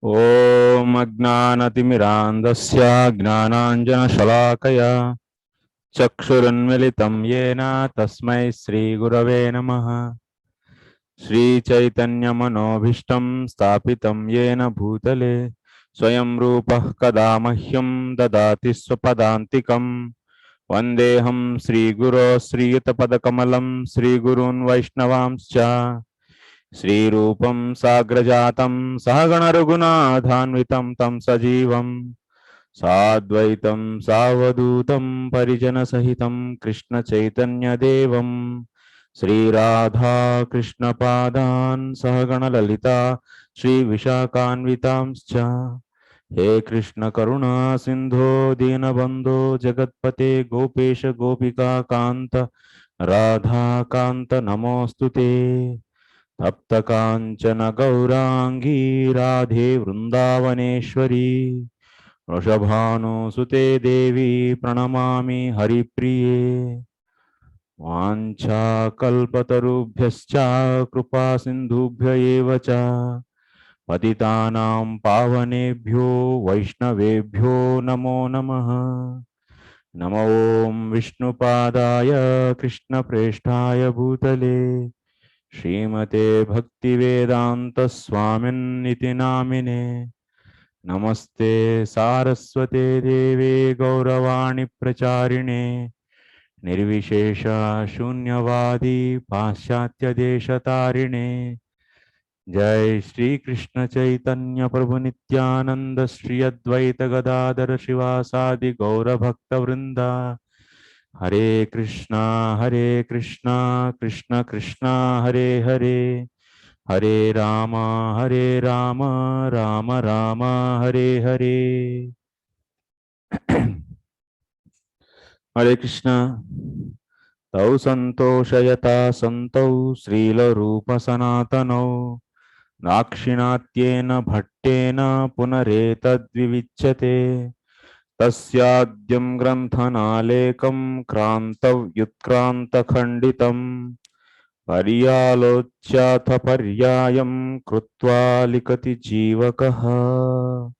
Om Agnanatimirandasya Gnananjana Chakshurunmilitam Yena Tasmai Sri Gurave Namaha. Shri Chaitanya Manobhishtam Stapitam Yena Bhutale Swayam Rupah Kadamahyam Dadati Swapadantikam Vandeham Sri Guru Sri Yutapadakamalam Sri Gurun Vaishnavamscha Sri Rupam Sagrajatam Sahagana Raghunathanvitam Tam Sajivam Sadvaitam Savadutam Parijana Sahitam Krishna Chaitanya Devam Sri Radha Krishna Padan Sahagana Lalita Sri Vishakanvitamscha He Krishna Karuna Sindho Dinabandho Jagatpate Gopesha Gopika Kanta Radha Kanta Namostute Tapta Kanchana Gaurangi Radhe Vrindavaneshwari Vrishabhanu Devi Pranamami Haripriye Vancha Kalpatarubhyascha Kripa Sindhubhya eva cha Patitanam Pavanebhyo Vaishnavebhyo Namo Namaha Namo Om Vishnupadaya Krishna Presthaya Bhutale Srimate Bhaktivedanta Swaminiti Namine Namaste Saraswate Deve Gauravani Pracharine Nirvishesha Shunyavadi Paschatya Deshatarine Jai Shri Krishna Chaitanya Prabhu Nityananda Shri Advaita Gadadara Shivasadi Gaura Bhakta Vrinda Hare Krishna Krishna Krishna Hare Hare Hare Rama, Rama Rama, Hare Hare. Hare Krishna. Tau Santoshayata Santau Srila Rupa Sanatanau Nakshinatyena Bhattena Punaretad Vivichyate Tasyadyam Granthanalekam Krantav Yutkranta Khanditam Pariyalochyath Paryayam Krutva Likati Jivakaha.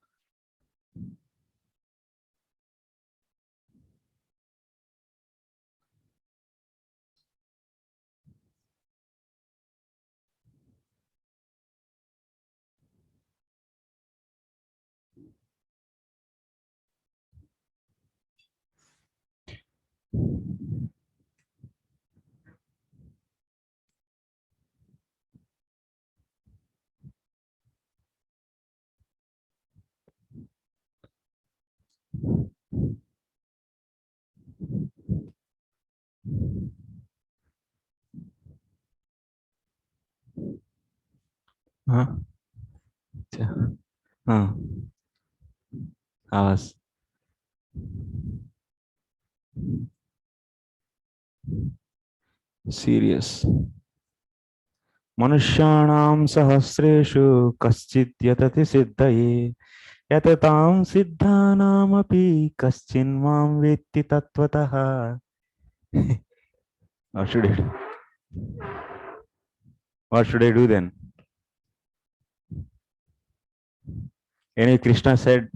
Huh? Huh. Awas. Serious. Manushanam sahasreshu kaschit yatati siddhaye yatatam siddhanam api kaschin mam vetti tattvataha. What should I do? What should I do then? Any Krishna said,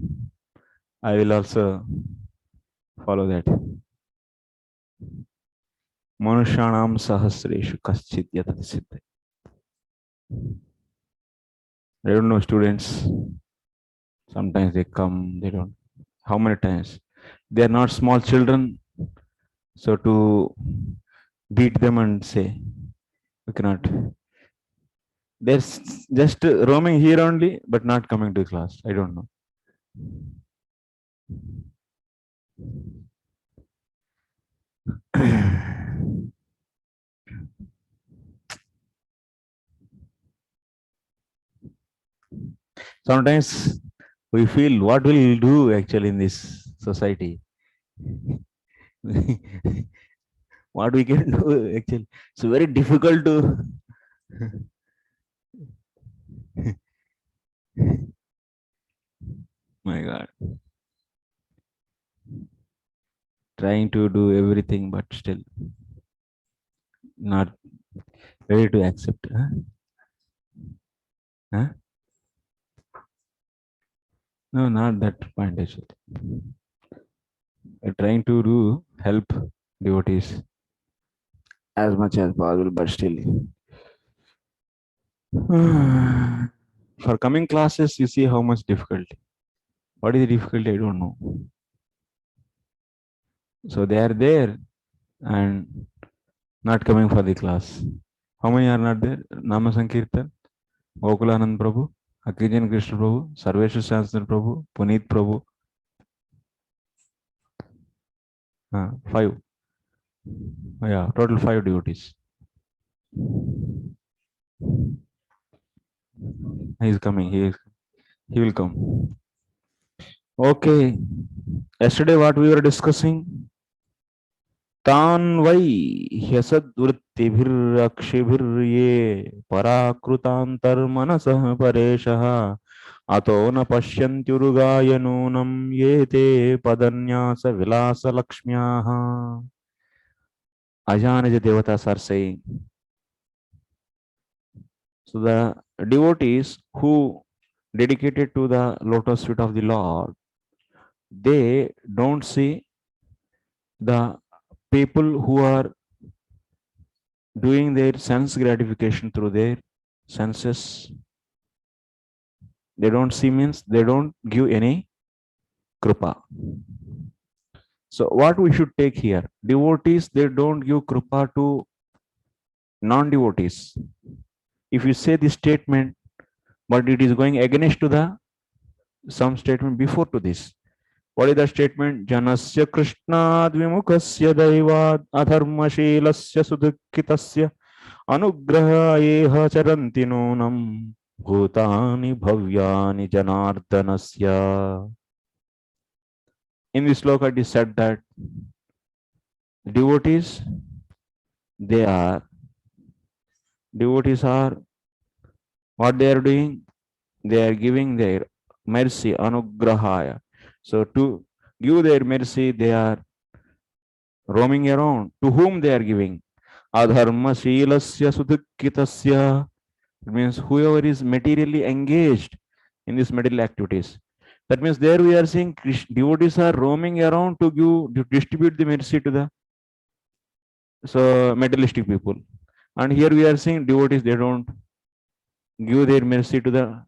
I will also follow that. Manushanam sahasreshu kaschit yatati siddhaye. I don't know, students. Sometimes they come, they don't. How many times? They are not small children. So to beat them and say, we cannot. They're just roaming here only, but not coming to class. I don't know. Sometimes we feel what we'll do actually in this society. What we can do actually. It's very difficult to my God. Trying to do everything, but still not ready to accept. Huh? Huh? No, not that point actually. We're trying to do help devotees as much as possible, but still. For coming classes, you see how much difficulty. What is the difficulty? I don't know. So they are there and not coming for the class. How many are not there? Nama Sankirtan, Gokulanand Prabhu, Akijan Krishna Prabhu, Sarveshwar Sansan Prabhu, Puneet Prabhu. Five. Yeah, total five devotees. He is coming. He will come. Okay. Yesterday, what we were discussing? तान् वै ह्यसद्वृत्तिभिरक्षिभिर्ये पराकृतान्तर्मनसः परेशः अतो न पश्यन्त्युरुगाय नूनं ये ते पदन्यासविलासलक्ष्म्याः. Ajanija devatas are saying, so the devotees who dedicated to the lotus feet of the Lord, they don't see the people who are doing their sense gratification through their senses. They don't see means they don't give any krupa. So what we should take here? Devotees, they don't give krupa to non-devotees. If you say this statement, but it is going against to the some statement before to this. What is the statement? Janasya krishnad vimukasya daivad adharmashilasya sudukkitasya anugrahayeha charanti nunam bhutani bhavyani janardanasya. In this sloka it is said that devotees, devotees are what they are doing? They are giving their mercy, anugrahaya. So to give their mercy, they are roaming around. To whom they are giving? Adharma shilasya sudukkitasya. It means whoever is materially engaged in these material activities. That means there we are seeing devotees are roaming around to distribute the mercy to the materialistic people. And here we are seeing devotees, they don't give their mercy to the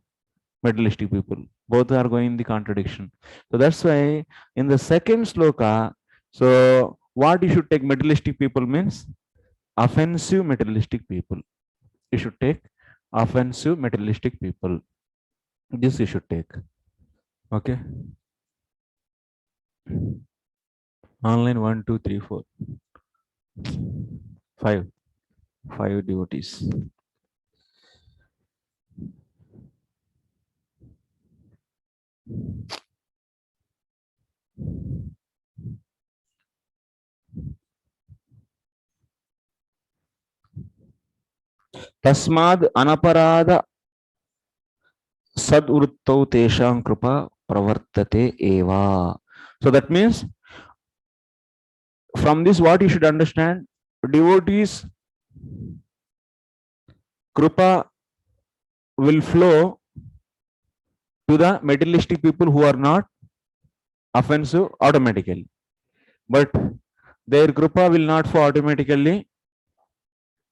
materialistic people. Both are going in the contradiction. So that's why in the second sloka, so what you should take materialistic people means offensive materialistic people. You should take offensive materialistic people. This you should take. Okay. Online 1, 2, 3, 4. 5. 5 devotees. Tasmad anaparada sadvruttau tesham krupa pravartate eva. So that means from this what you should understand, devotees krupa will flow to the materialistic people who are not offensive automatically, but their krupa will not flow automatically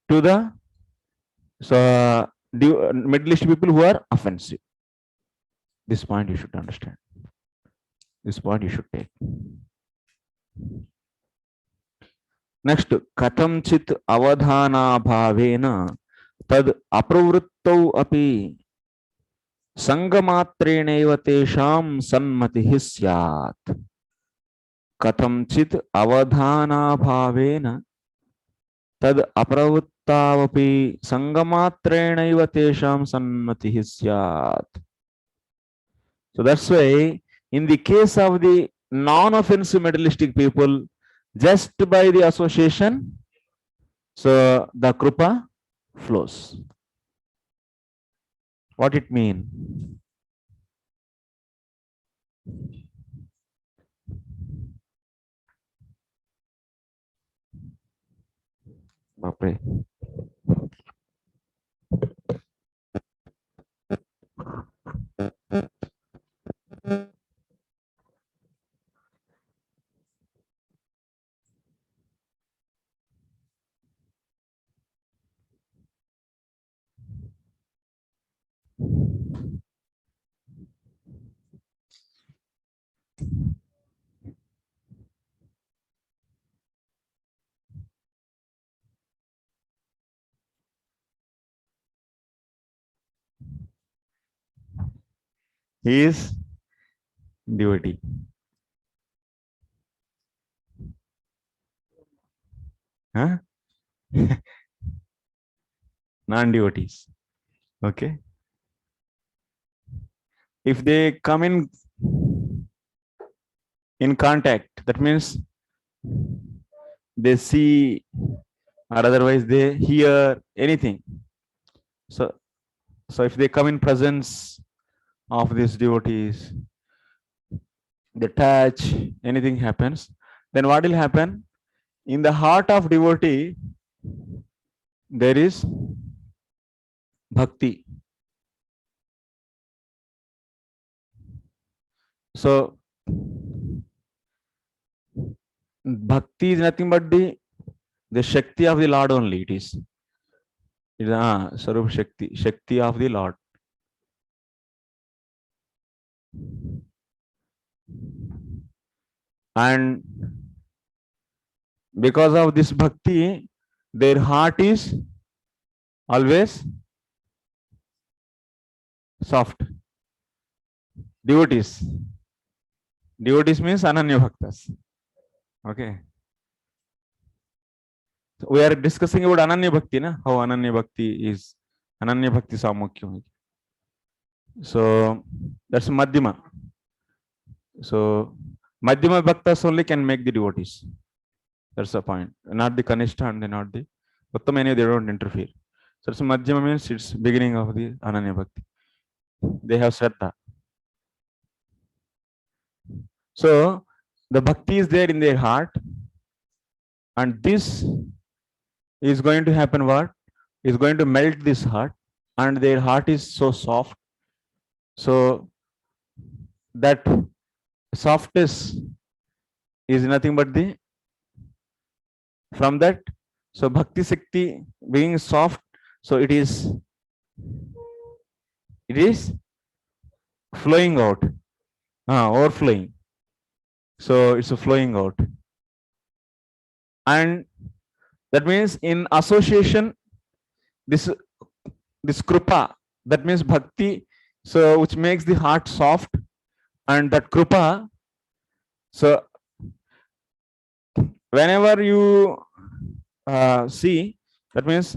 to the materialistic people who are offensive. This point you should understand. This point you should take. Next, katham chit avadhana bhavena tad apruvruttau api sangamatreneva tesham sanmatihi syat. Katham chit avadhana bhavena tad apravruttavapi sangamatreneva tesham sanmatihi syat. So that's why in the case of the non-offensive materialistic people, just by the association, so the krupa flows. What it mean? Bapre. He is devotee. Huh? Non-devotees. Okay. If they come in contact, that means they see or otherwise they hear anything. So, if they come in presence of these devotees, they touch, anything happens, then what will happen? In the heart of devotee, there is bhakti. So, bhakti is nothing but the Shakti of the Lord only. It is Sarup Shakti, Shakti of the Lord. And because of this bhakti, their heart is always soft. Devotees. Devotees means Ananya Bhaktas. Okay. So we are discussing about Ananya Bhakti, na? How Ananya Bhakti is Ananya Bhakti Samukhya. So that's Madhyama. So Madhyama Bhaktas only can make the devotees. That's the point. Not the Kanishta and not the Uttamani, they don't interfere. So it's Madhyama means it's beginning of the Ananya Bhakti. They have Shraddha. So the bhakti is there in their heart, and this is going to happen what? Is going to melt this heart, and their heart is so soft. So that softness is nothing but the from that. So bhakti sakti being soft, so it is flowing out, overflowing. So it's flowing out, and that means in association, this krupa, that means bhakti, so which makes the heart soft, and that krupa. So whenever you see, that means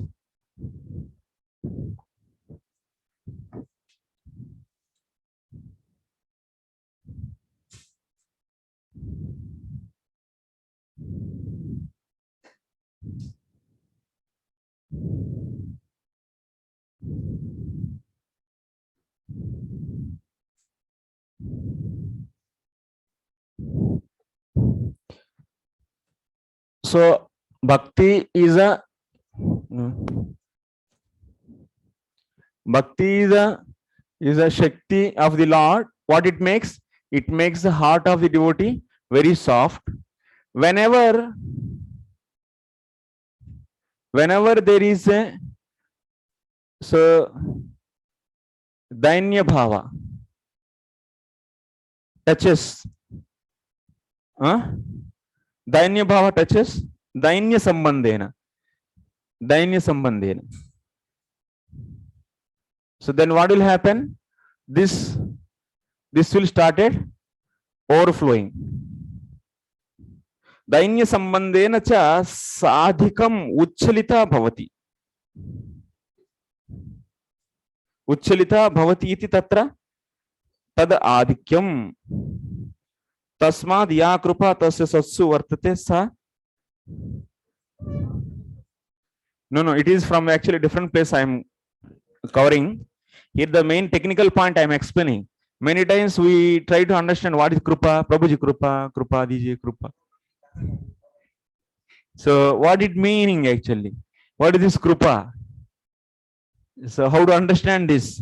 so bhakti is a Shakti of the Lord. What it makes? It makes the heart of the devotee very soft. Whenever there is a dainya bhava touches, dainya bhava touches dainya sambandhena. So then what will happen? This will started overflowing. Dainya sambandhena cha sadhikam uchchalita bhavati. Uchchalita bhavati iti tatra tad adhikyam. Tasmad ya krupa tasya satsu vartate sa. No, it is from actually different place I am covering. Here the main technical point I am explaining. Many times we try to understand what is krupa, Prabhuji krupa, diji krupa. So what it meaning actually? What is this krupa? So how to understand this?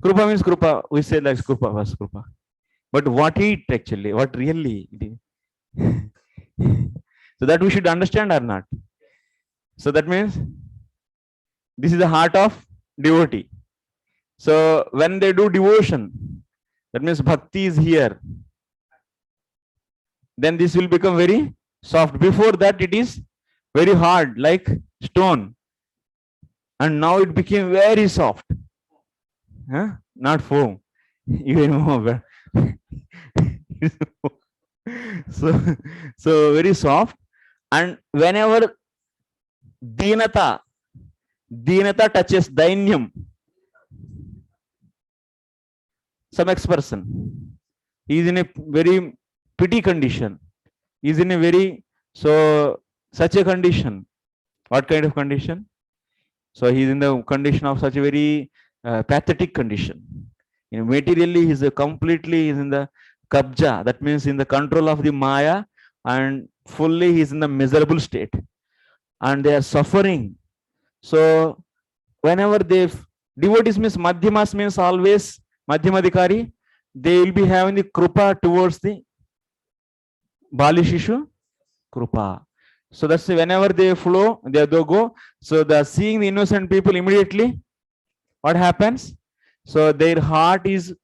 Krupa means krupa. We say like krupa was krupa. But what it actually? What really? So that we should understand or not. So that means this is the heart of devotee. So when they do devotion, that means bhakti is here. Then this will become very soft. Before that, it is very hard, like stone. And now it became very soft. Not foam. even more. so very soft. And whenever deenata deenata touches dainyam, some ex-person, he is in a very pity condition, he is in a very so such a condition. What kind of condition? So he is in the condition of such a very pathetic condition. Materially he is completely is in the kabja, that means in the control of the maya, and fully he is in the miserable state, and they are suffering. So whenever they devotees means madhyamas means always madhyamadikari, they will be having the krupa towards the bali shishu, krupa. So that's whenever they flow, they go. So the seeing the innocent people, immediately what happens? So their heart is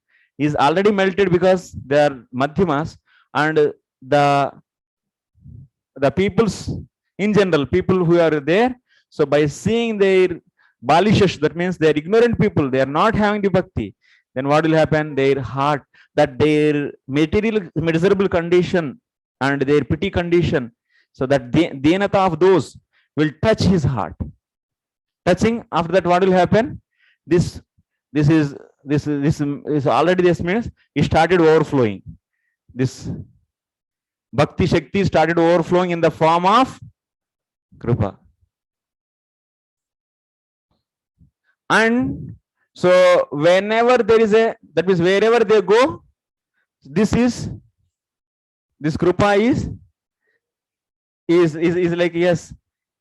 already melted because they are madhyamas, and the peoples in general, people who are there, so by seeing their balishash, that means they are ignorant people, they are not having the bhakti, then what will happen? Their heart, that their material miserable condition and their pity condition, so that the deenata of those will touch his heart. Touching, after that what will happen? This is already, this means it started overflowing. This bhakti shakti started overflowing in the form of kripa. And so whenever there is a, that means wherever they go, this kripa is like, yes,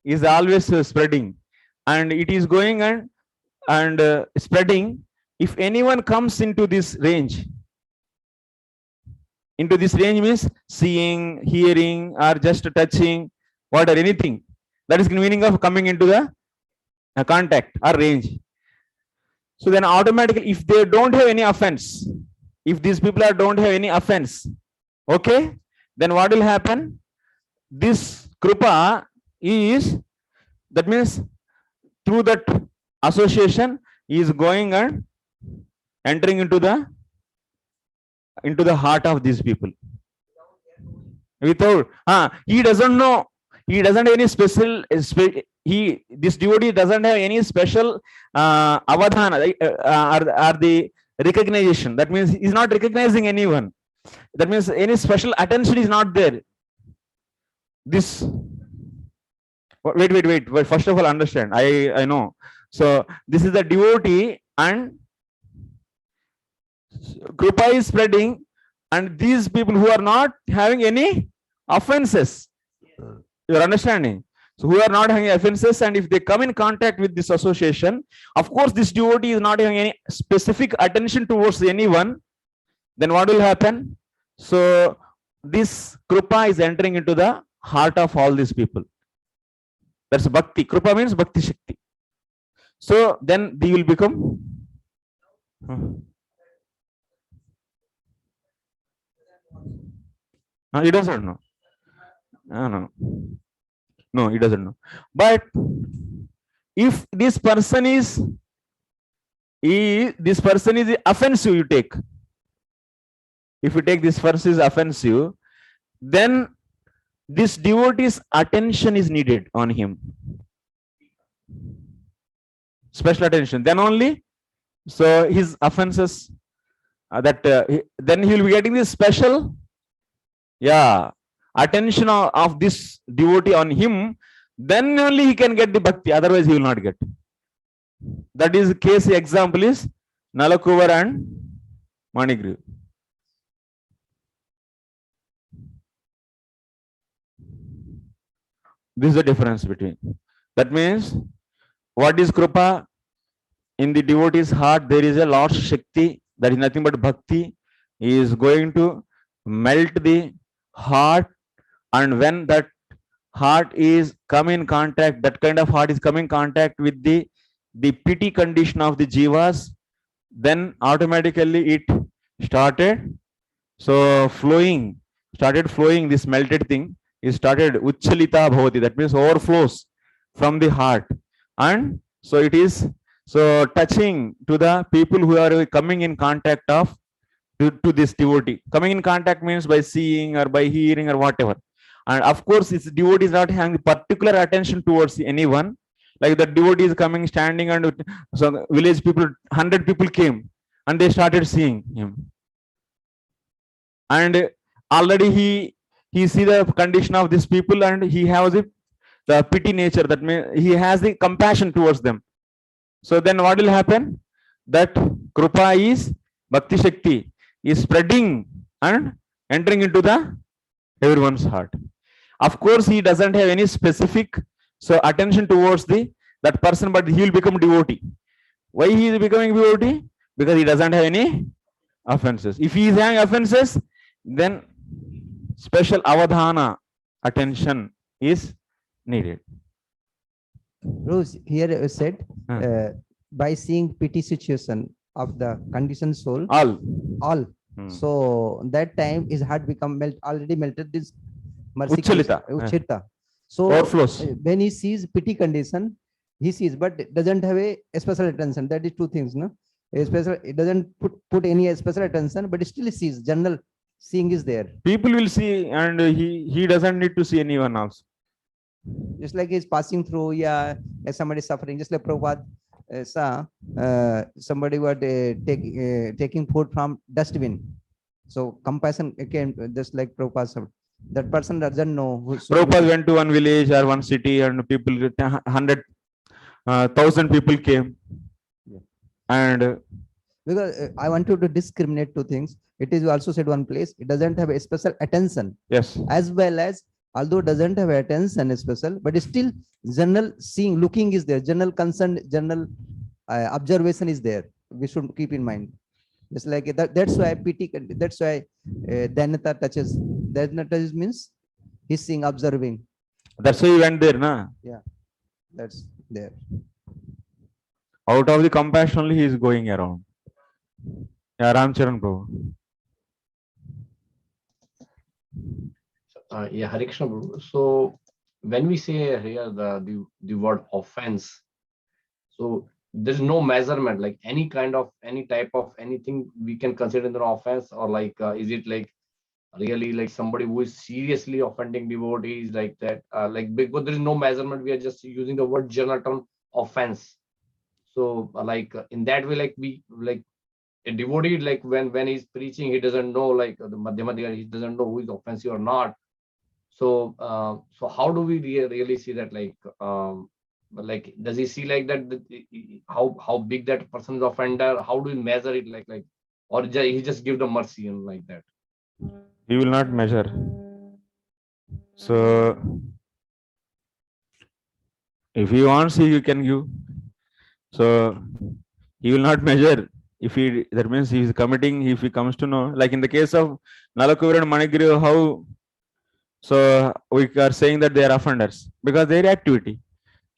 is always spreading, and it is going and spreading. If anyone comes into this range means seeing, hearing, or just touching, what or anything, that is the meaning of coming into the contact or range. So then automatically, if they don't have any offense, if these people don't have any offense, okay, then what will happen? This kripa is, that means through that association, he is going and entering into the heart of these people. Without he doesn't know, he doesn't have any special this devotee doesn't have any special avadhana or the recognition. That means he's not recognizing anyone. That means any special attention is not there. This, wait, first of all understand, I know. So this is the devotee, and kripa is spreading, and these people who are not having any offenses, you are understanding? So who are not having offenses, and if they come in contact with this association, of course this devotee is not having any specific attention towards anyone, then what will happen? So this kripa is entering into the heart of all these people. That's bhakti. Kripa means bhakti shakti. So then they will become he doesn't know. No, he doesn't know. But if this person is offensive, you take. If you take this person is offensive, then this devotee's attention is needed on him. Special attention. Then only, so his offenses then he will be getting this special attention of this devotee on him, then only he can get the bhakti, otherwise he will not get. That is case example is Nalakuvar and Manigriv. This is the difference between. That means what is kripa? In the devotee's heart there is a Lord's shakti, that is nothing but bhakti. He is going to melt the heart, and when that heart is come in contact, that kind of heart is coming in contact with the pity condition of the jivas, then automatically it started flowing, this melted thing is started uchchalita bhavati, that means overflows from the heart, and so it is so touching to the people who are coming in contact of to this devotee. Coming in contact means by seeing or by hearing or whatever. And of course, this devotee is not having particular attention towards anyone. Like the devotee is coming, standing, and so village people, 100 people came, and they started seeing him. And already he see the condition of these people, and he has the pity nature. That means he has the compassion towards them. So then what will happen? That Krupa is Bhakti Shakti is spreading and entering into the everyone's heart. Of course, he doesn't have any specific attention towards that person, but he will become devotee. Why he is becoming devotee? Because he doesn't have any offenses. If he is having offenses, then special avadhana, attention is needed. Rose, here said, by seeing pity situation of the conditioned soul, all. So that time his heart become already melted. This mercy, Uchchita. So overflows. When he sees pity condition, he sees, but doesn't have a special attention. That is two things, no? It doesn't put any special attention, but still he sees. General seeing is there. People will see, and he doesn't need to see anyone else. Just like he's passing through, as somebody suffering, just like Prabhupada saw somebody was taking food from dustbin. So compassion came, just like Prabhupada said. That person doesn't know. Prabhupada went to one village or one city, and people, 100,000 people came. And because I want you to discriminate two things. It is also said one place, it doesn't have a special attention. Yes. As well as, although doesn't have attention special, but still general seeing, looking is there. General concern, general observation is there. We should keep in mind. Just like that, that's why pity. That's why Dhanata touches. Dhanata touches means he's seeing, observing. That's why he went there, na? Yeah, that's there. Out of the compassion only he is going around. Yeah, Ramcharan bro. Hare Krishna bro. So when we say here the word offense, so there's no measurement, like any type of anything we can consider an offense, or like is it like really like somebody who is seriously offending devotees like that? Like, because there is no measurement, we are just using the word general term offense. So like in that way, like we like a devotee, like when he's preaching, he doesn't know, like the Madhyamadiga, he doesn't know who is offensive or not. So so how do we really see that, like does he see like that, how big that person is offender? How do we measure it, like or he just give the mercy and like that? He will not measure. So if he wants, he can give. So he will not measure. If he, that means he is committing, if he comes to know, like in the case of Nalakuvira and Manigiri, how, so we are saying that they are offenders because their activity.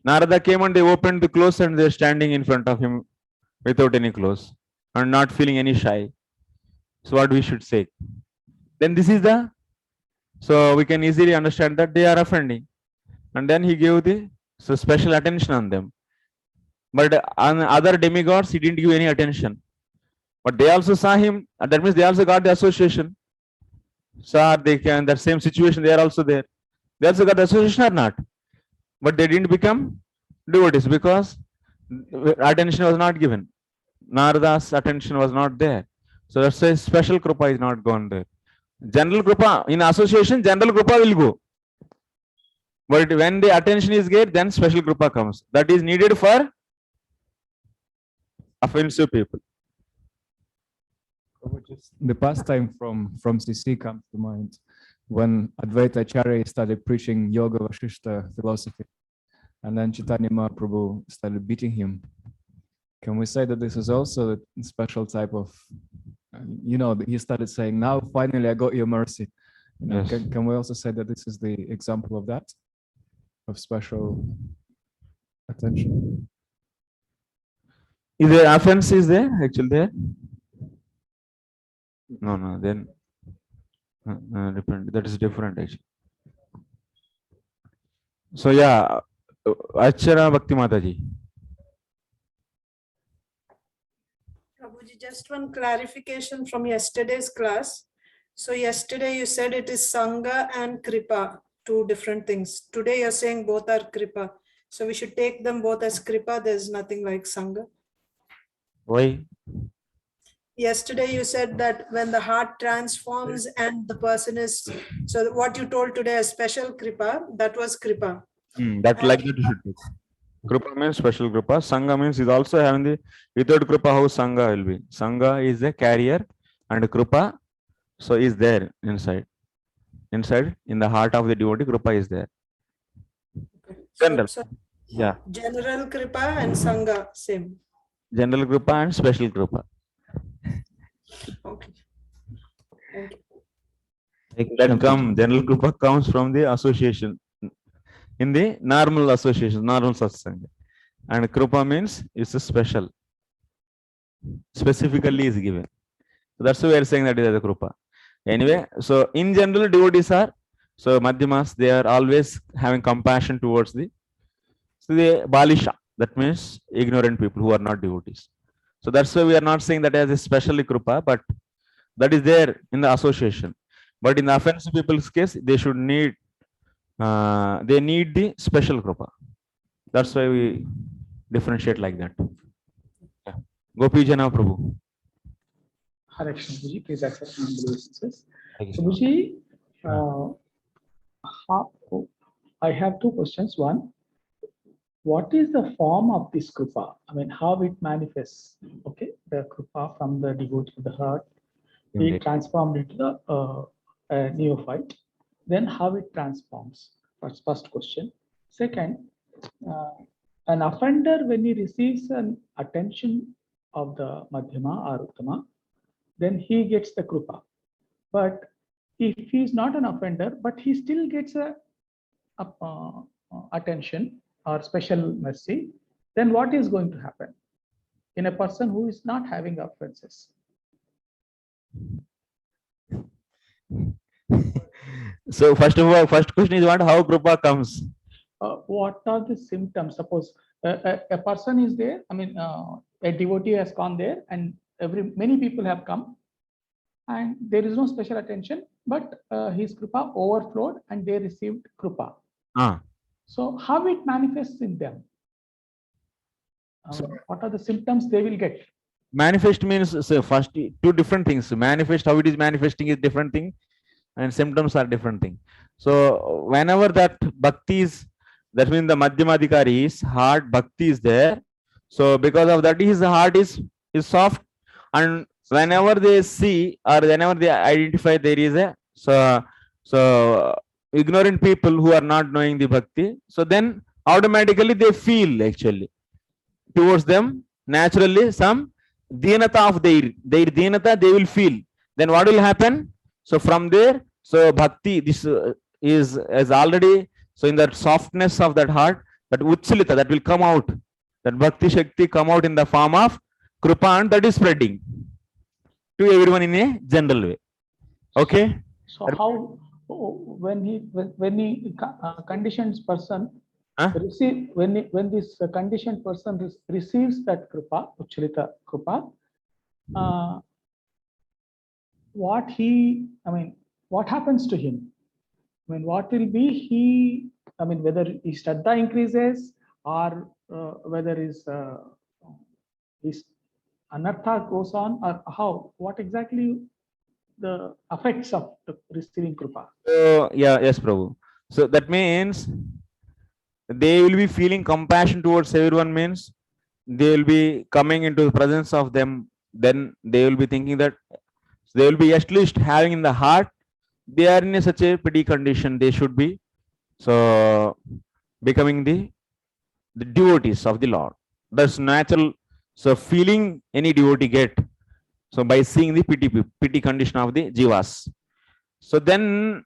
Narada came and they opened the clothes and they're standing in front of him without any clothes and not feeling any shy. So what we should say? Then this is the, so we can easily understand that they are offending. And then he gave the special attention on them. But on other demigods, he didn't give any attention. But they also saw him, and that means they also got the association. So they can, that same situation, they are also there. They also got the association or not? But they didn't become devotees because attention was not given. Narada's attention was not there. So that's why special Krupa is not gone there. General Krupa, in association, general Krupa will go. But when the attention is there, then special Krupa comes. That is needed for offensive people. The pastime from CC comes to mind when Advaita Acharya started preaching Yoga Vashishta philosophy, and then Chaitanya Mahaprabhu started beating him. Can we say that this is also a special type of, he started saying, now finally I got your mercy. Yes. Can we also say that this is the example of that, of special attention? Is there offense is there actually there? No, then different. That is different actually. So yeah, Achara Bhakti Mataji. Prabhuji, just Just one clarification from yesterday's class. So yesterday you said it is Sangha and Kripa, two different things. Today you're saying both are Kripa. So we should take them both as Kripa. There's nothing like Sangha. Why? Yesterday you said that when the heart transforms and the person is, so what you told today as special Kripa, that was Kripa. That like that you should take. Kripa means special Kripa. Sangha means is also having the without Kripa how Sangha will be. Sangha is the carrier and Kripa so is there inside. Inside in the heart of the devotee, Kripa is there. General. So Yeah. general Kripa and Sangha, same. General Kripa and special Kripa. Okay. Thank you. That general Kripa comes from the association. In the normal association, normal satsanga. And Kripa means it's a special. Specifically is given. So that's why we are saying that is the Kripa. Anyway, so in general, devotees are, so Madhyamas, they are always having compassion towards the Balisha. That means ignorant people who are not devotees. So that's why we are not saying that as a special Kripa, but that is there in the association. But in the offensive people's case, they should need, they need the special Kripa. That's why we differentiate like that. Yeah. Gopi Jana Prabhu. Hare Krishna, Guruji, please accept my obeisances. So, Guruji, I have two questions. One, what is the form of this Kripa? I mean, how it manifests? Okay, the Kripa from the devotee to the heart, it transformed into the neophyte. Then how it transforms? That's first question. Second, an offender, when he receives an attention of the Madhyama or Uttama, then he gets the Kripa. But if he is not an offender, but he still gets a attention or special mercy, then what is going to happen in a person who is not having offenses? So first of all, first question is what? How Kripa comes? What are the symptoms? Suppose a person is there. I mean, a devotee has gone there, and many people have come, and there is no special attention, but his Kripa overflowed, and they received Kripa. So how it manifests in them? What are the symptoms they will get? Manifest means, so first two different things. Manifest, how it is manifesting is different thing, and symptoms are different thing. So whenever that bhakti is, that means the Madhyamadhikari's heart bhakti is there. So because of that, his heart is soft, and whenever they see or whenever they identify there is a so ignorant people who are not knowing the bhakti, so then automatically they feel actually towards them naturally some deenata of their deenata they will feel. Then what will happen? So from there, so bhakti, this is already, so in that softness of that heart, that uchilita, that will come out, that bhakti shakti come out in the form of Kripa, and that is spreading to everyone in a general way. Okay. So how, when he conditions person receive, when this conditioned person receives that Kripa, uchilita Kripa, what happens to him? I mean, what will be whether his Shraddha increases or whether his anartha goes on, or how, what exactly the effects of the receiving Kripa? Yes, Prabhu. So that means they will be feeling compassion towards everyone, means they will be coming into the presence of them. Then they will be thinking that they will be at least having in the heart, they are in such a pretty condition, they should be so becoming the devotees of the Lord. That's natural. So feeling any devotee get, so by seeing the pity condition of the jivas. So then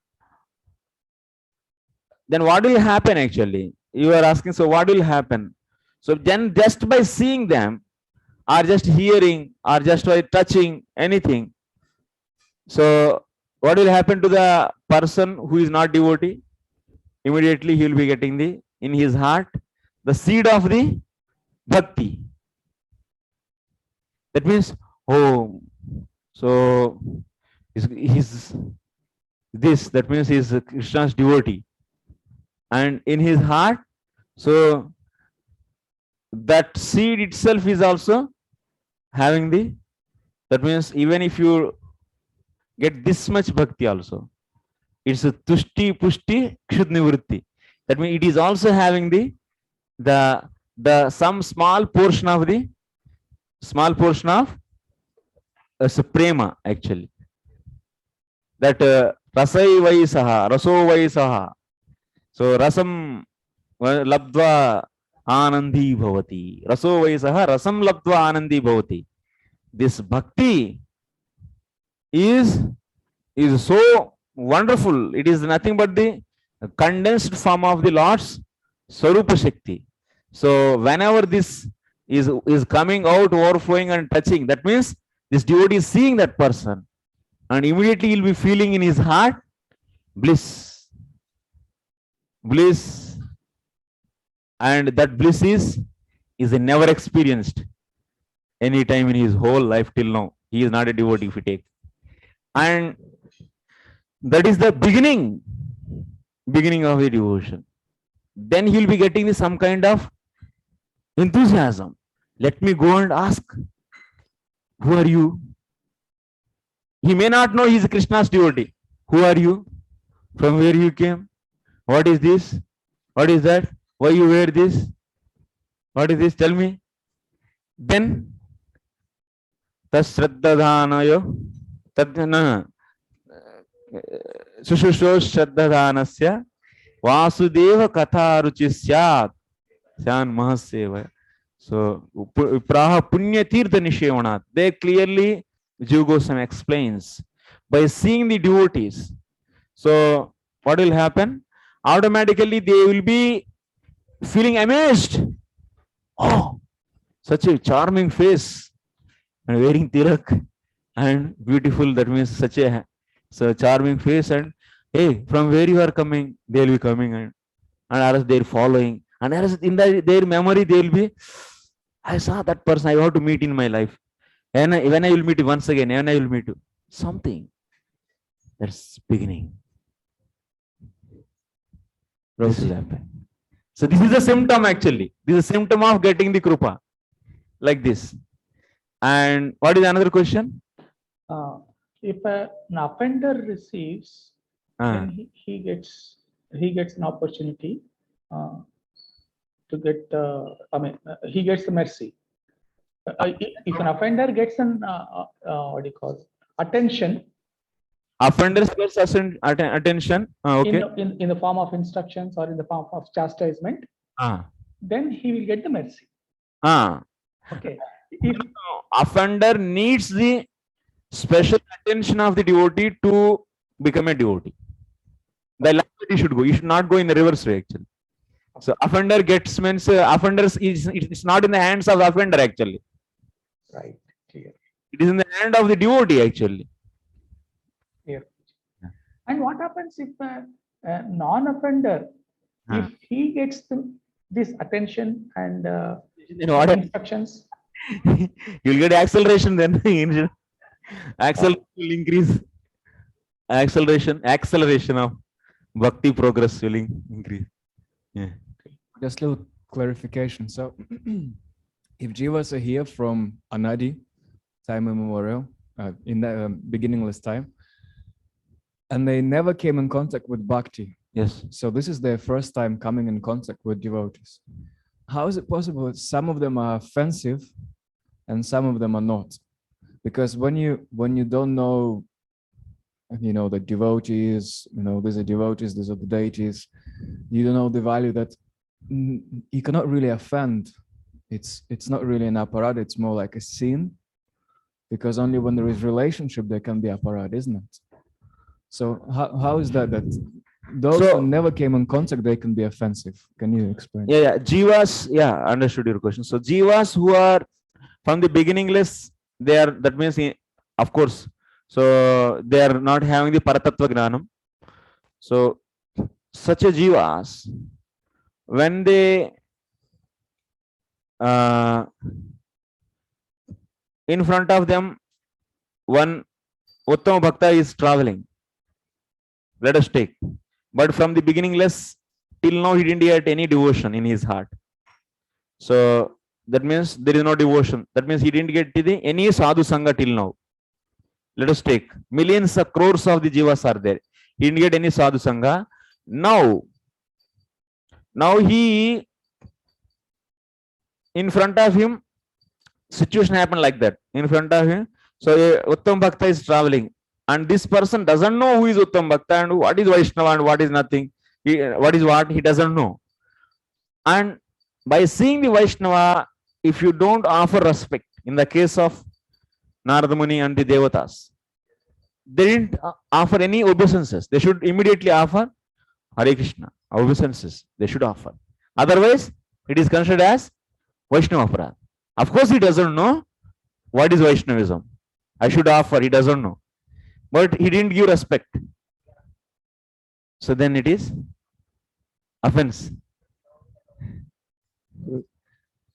what will happen actually? You are asking, so what will happen? So then just by seeing them, or just hearing, or just by touching anything, so what will happen to the person who is not devotee? Immediately he will be getting in his heart the seed of the bhakti. That means Oh, so he's this, that means he's Krishna's devotee. And in his heart, so that seed itself is also having the, that means even if you get this much bhakti also, it's a tushti pushti kshudni vritti. That means it is also having the some small portion of prema actually. That rasai vaisaha, raso vaisaha. So rasam labdva anandi bhavati. Raso vaisaha rasam labdva anandi bhavati. This bhakti is so wonderful. It is nothing but the condensed form of the Lord's Swarupa Shakti. So whenever this is coming out, overflowing and touching, that means this devotee is seeing that person, and immediately he'll be feeling in his heart bliss. Bliss. And that bliss is never experienced any time in his whole life till now. He is not a devotee if you take. And that is the beginning of the devotion. Then he will be getting some kind of enthusiasm. Let me go and ask, who are you? He may not know he is Krishna's devotee. Who are you? From where you came? What is this? What is that? Why you wear this? What is this? Tell me. Then tasraddhadhanayo tadhana sushusho shraddhadanasya vasudeva katha ruchi syat syan mahaseva. So praha punya tirtha nishevanat. They clearly Jiva Goswami explains by seeing the devotees. So what will happen? Automatically they will be feeling amazed. Oh, such a charming face and wearing tilak and beautiful. That means such a charming face. And hey, from where you are coming? They will be coming, and as they are following, and as in their memory they will be, I saw that person. I want to meet in my life. And when I will meet you once again, when I will meet you, something that's beginning. This will happen. So this is a symptom actually. This is a symptom of getting the krupa, like this. And what is another question? If an offender receives, then he gets an opportunity to get. He gets the mercy. If an offender gets an what do you call it? Attention. Offenders gets attention. Okay. In the form of instructions or in the form of chastisement. Then he will get the mercy. Okay. If offender needs the special attention of the devotee to become a devotee, the last he should go. You should not go in the reverse way actually. So offender gets means offenders is, it's not in the hands of the offender actually. Right. Clear. It is in the hand of the devotee actually. Clear. And what happens if a non-offender, if he gets this attention and instructions? You'll get acceleration then. Acceleration will increase. Acceleration of bhakti progress will increase. Yeah. Just a little clarification. So if jivas are here from Anadi, time immemorial, in the beginningless time, and they never came in contact with bhakti. Yes. So this is their first time coming in contact with devotees. How is it possible that some of them are offensive and some of them are not? Because when you don't know, the devotees, these are devotees, these are the deities, you don't know the value that you cannot really offend. It's not really an aparad, it's more like a sin, because only when there is relationship there can be aparad, isn't it? So how is that those who never came in contact, they can be offensive? Can you explain? Yeah. Jivas, understood your question. So jivas who are from the beginningless, they are, that means of course, so they are not having the paratattva gnanam. So such a jivas, when they in front of them, one Uttama Bhakta is traveling. Let us take. But from the beginningless till now, he didn't get any devotion in his heart. So that means there is no devotion. That means he didn't get any sadhu sangha till now. Let us take. Millions of crores of the jivas are there. He didn't get any sadhu sangha. Now he, in front of him, situation happened like that. In front of him, so Uttam Bhakta is traveling, and this person doesn't know who is Uttam Bhakta and what is Vaishnava and what is nothing. What is what, he doesn't know. And by seeing the Vaishnava, if you don't offer respect, in the case of Narada Muni and the Devatas, they didn't offer any obeisances. They should immediately offer Hare Krishna. Obeisances they should offer. Otherwise, it is considered as Vaishnava Aparadha. Of course, he doesn't know what is Vaishnavism. I should offer, he doesn't know. But he didn't give respect. So then it is offense.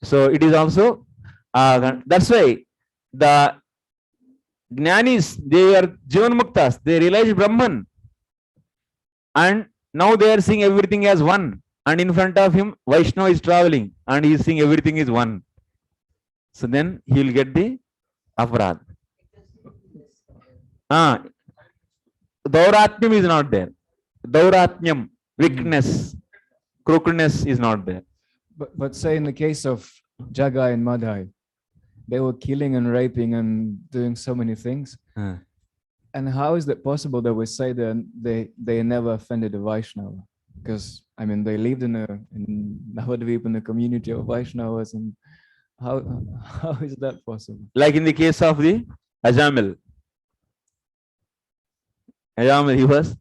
So it is also, that's why the Jnanis, they are Jivan Muktas, they realize Brahman. And now they are seeing everything as one. And in front of him, Vaishnava is traveling and he is seeing everything is one. So then he will get the aparad. Dauratnyam is not there. Dauratnyam, weakness, crookedness is not there. But say in the case of Jagai and Madhai, they were killing and raping and doing so many things. And how is it possible that we say that they never offended a Vaishnava? Because I mean, they lived in Navadvip in a community of Vaishnavas, and how is that possible? Like in the case of the Ajamil. Ajamil, he was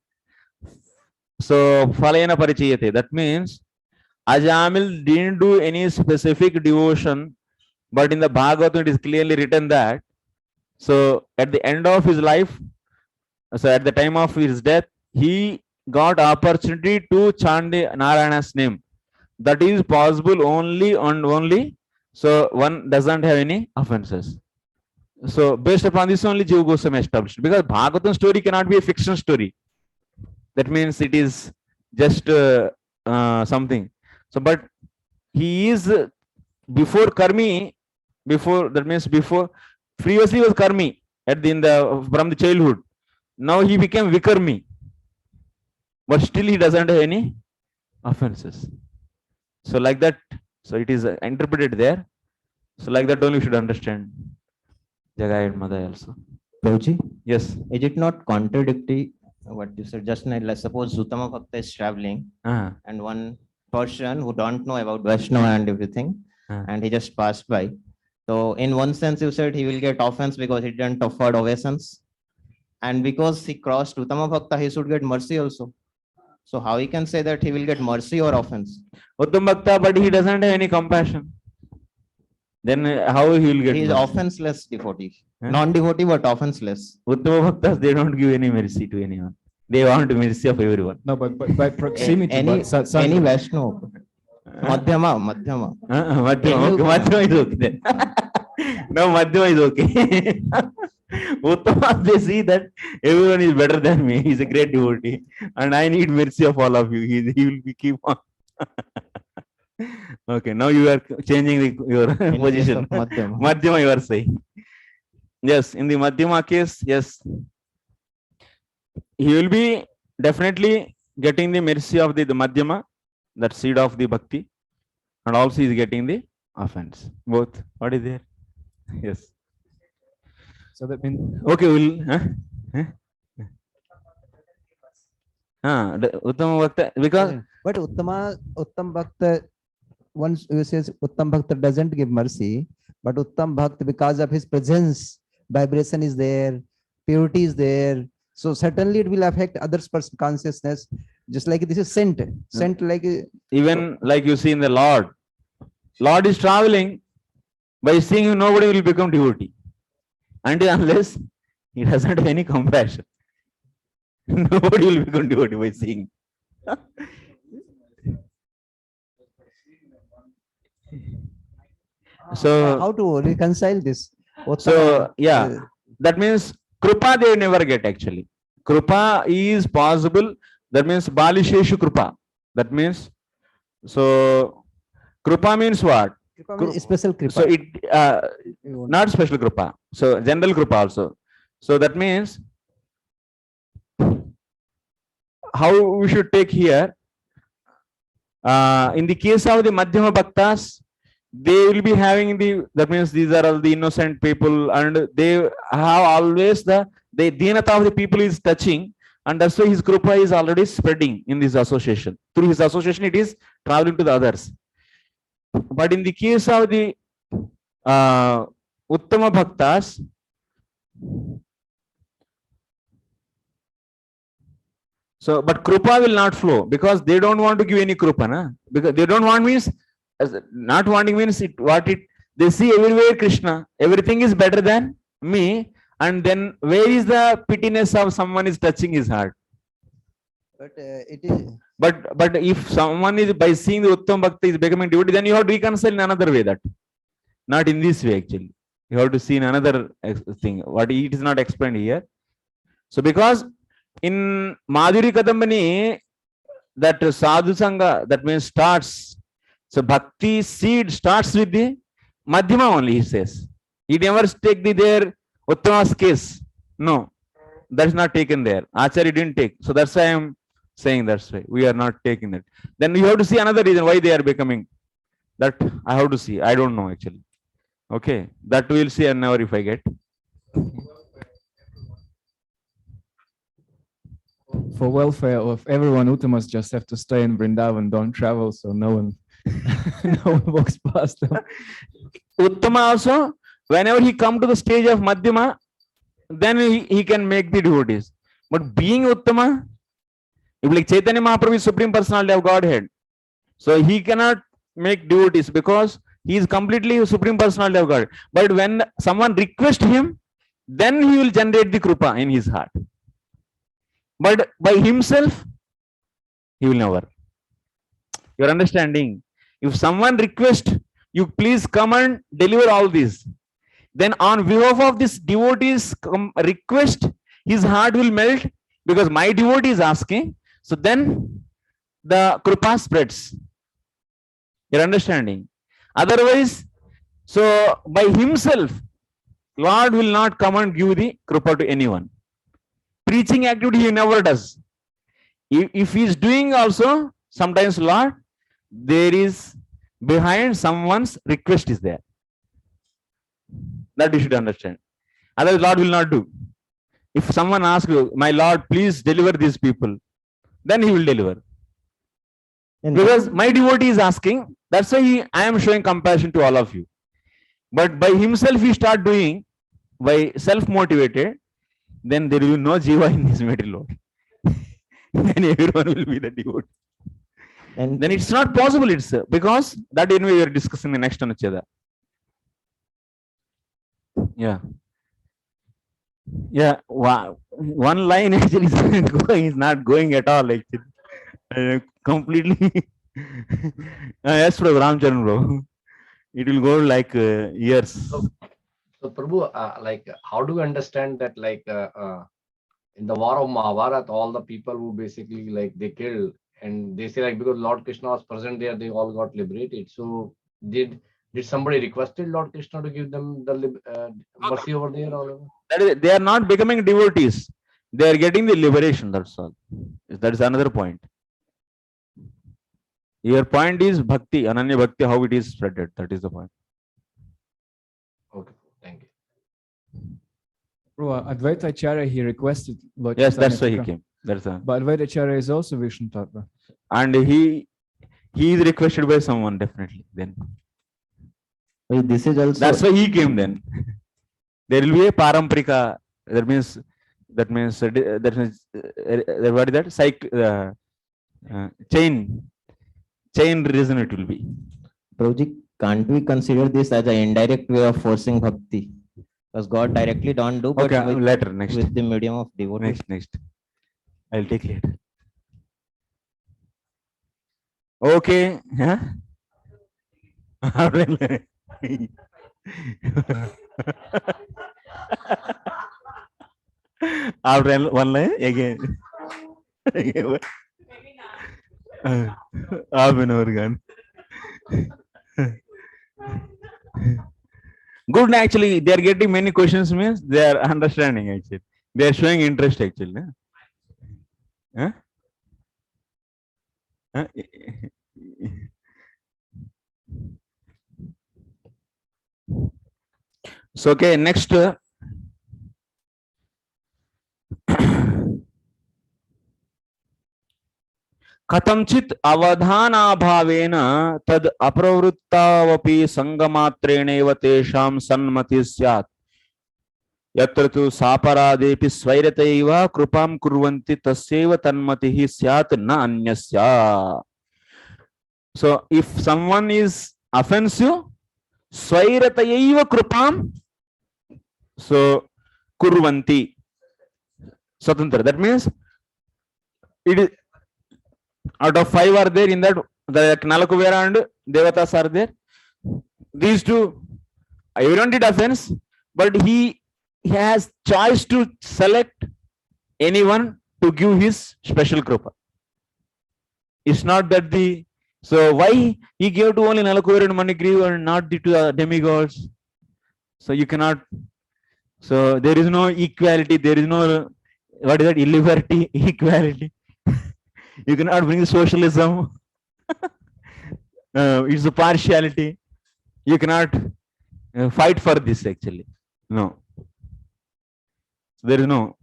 so Falayana Parichayate. That means Ajamil didn't do any specific devotion, but in the Bhagavatam it is clearly written that, so at the end of his life, so at the time of his death, he got opportunity to chant Narayana's name. That is possible only and only, so one doesn't have any offenses. So based upon this only Jiva Goswami established, because Bhagavatam story cannot be a fiction story. That means it is just something. So but he is before Karmi, before, that means before, previously was Karmi from the childhood. Now he became Vikarmi, but still he doesn't have any offenses. So like that, so it is interpreted there. So like that only you should understand Jagai and Madhai also. Prabhuji, Yes. is it not contradictory what you said just now? Like suppose Uttama Bhakta is traveling and one person who don't know about Vaishnava and everything, and he just passed by. So in one sense, you said he will get offense because he didn't offer obeisance. And because he crossed Uttama Bhakta, he should get mercy also. So how he can say that he will get mercy or offense? Uttama Bhakta, but he doesn't have any compassion. Then how he will get? He is offenseless devotee. Non-devotee, but offenseless. Uttama Bhaktas, they don't give any mercy to anyone. They want mercy of everyone. No, but by proximity. Any Vaishnava. Madhyama. Madhyama is okay then. No, Madhyama is okay. Uttama, they see that everyone is better than me. He's a great devotee, and I need mercy of all of you. He will be keep on. Okay, now you are changing your position. Madhyama, you are saying. Yes, in the Madhyama case, yes, he will be definitely getting the mercy of the Madhyama, that seed of the bhakti, and also he is getting the offense. Both. What is there? Yes. So that means okay, we'll. Uttama Bhakta, because but Uttam Bhakta, once you says Uttam Bhakta doesn't give mercy, but Uttam Bhakta, because of his presence, vibration is there, purity is there. So certainly it will affect others' person's consciousness. Just like this is sent like even like you see in the Lord is traveling. By seeing him, nobody will become devotee, until unless he doesn't have any compassion. Nobody will become devotee by seeing. So how to reconcile this? So yeah, that means Krupa they never get actually. Krupa is possible. That means Balisheshu Krupa. That means, so Krupa means what? Kripa means special kripa. So it not special Krupa. So general Krupa also. So that means how we should take here. In the case of the Madhyama Bhaktas, they will be having the, that means these are all the innocent people, and they have always the Deenata of the people is touching, and that's why his Krupa is already spreading in this association. Through his association, it is traveling to the others. But in the case of the Uttama Bhaktas, so, but Krupa will not flow because they don't want to give any Krupa, na? Because they don't want means, not wanting means it, what it, they see everywhere Krishna, everything is better than me, and then where is the pittiness of someone is touching his heart? But it is. But if someone is by seeing the Uttam Bhakti is becoming devotee, then you have to reconcile in another way, that not in this way actually. You have to see in another thing. What it is not explained here. So because in Madhuri Kadambani, that sadhu sangha, that means starts. So bhakti seed starts with the Madhyama only, he says. He never take the there Uttama's case. No, that is not taken there. Acharya didn't take. So that's why I am saying that's why we are not taking that. Then you have to see another reason why they are becoming. That I have to see. I don't know actually. Okay, that we'll see an hour if I get. For welfare of everyone, Uttamas just have to stay in Vrindavan, don't travel, so no one, no one walks past them. Uttama also, whenever he come to the stage of Madhyama, then he can make the devotees. But being Uttama, if like Chaitanya Mahaprabhu is Supreme Personality of Godhead, so he cannot make devotees because he is completely Supreme Personality of God. But when someone requests him, then he will generate the Krupa in his heart. But by himself, he will never. You're understanding? If someone requests, you please come and deliver all this. Then on behalf of this devotee's request, his heart will melt because my devotee is asking. So then the Krupa spreads. You're understanding? Otherwise, so by himself, Lord will not come and give the Krupa to anyone. Preaching activity he never does. If he is doing also, sometimes Lord, there is behind someone's request is there. That you should understand. Otherwise, Lord will not do. If someone asks you, my Lord, please deliver these people, then he will deliver. Because my devotee is asking, that's why I am showing compassion to all of you. But by himself he start doing, by self-motivated, then there will be no jiva in this material world. Then everyone will be the devotee. And then it's not possible, it's because that anyway we are discussing the next Anucheda. Yeah. Yeah. Wow. One line actually is not going at all actually. Completely. Yes, bro, Ramcharan bro. It will go like years. So Prabhu, like, how do you understand that, like, in the war of Mahabharata, all the people who basically, like, they killed, and they say, like, because Lord Krishna was present there, they all got liberated. So did somebody requested Lord Krishna to give them the mercy over there? Or? That is, they are not becoming devotees. They are getting the liberation. That's all. That is another point. Your point is bhakti, ananya bhakti, how it is spreaded. That is the point. Okay, thank you. Advaita Acharya, he requested Lord Yes, Chaitanya that's why to he come. came. That's a, But Advaita Acharya is also Vishnu Tattva. and he is requested by someone definitely. Then This is also. that's why he came. Then there will be a paramparika. That means what is that? Chain reason it will be. Prabhuji, can't we consider this as an indirect way of forcing bhakti? Because God directly don't do, but Okay, later, next. with the medium of devotee. Next. I'll take later. Okay. Huh? After one line again. Half an hour gone. Good, actually, they are getting many questions means they are understanding actually. They are showing interest actually. Huh? Huh? So okay, next. कथंचित् अवधानाभावेन तद अप्रवृत्तावपि संगमात्रेणैव तेषां सन्मति स्यात् यत्र तु सापराधेऽपि स्वैरतैव कृपां कुर्वन्ति तस्यैव तन्मतिः स्यात् न अन्यस्या. So if someone is offensive, स्वैरतैव कृपां so kurvanti swatantra, that means it is out of 5 are there in that, the Nalakuvera and Devatas are there. These two, everyone did offense, but he has choice to select anyone to give his special krupa. It's not that the, so why he gave to only Nalakuvera and Manigriv and not the to demigods? So you cannot, so there is no equality, there is no, what is that, illiberty, equality. You cannot bring socialism. It's a partiality. You cannot fight for this actually. No. There is no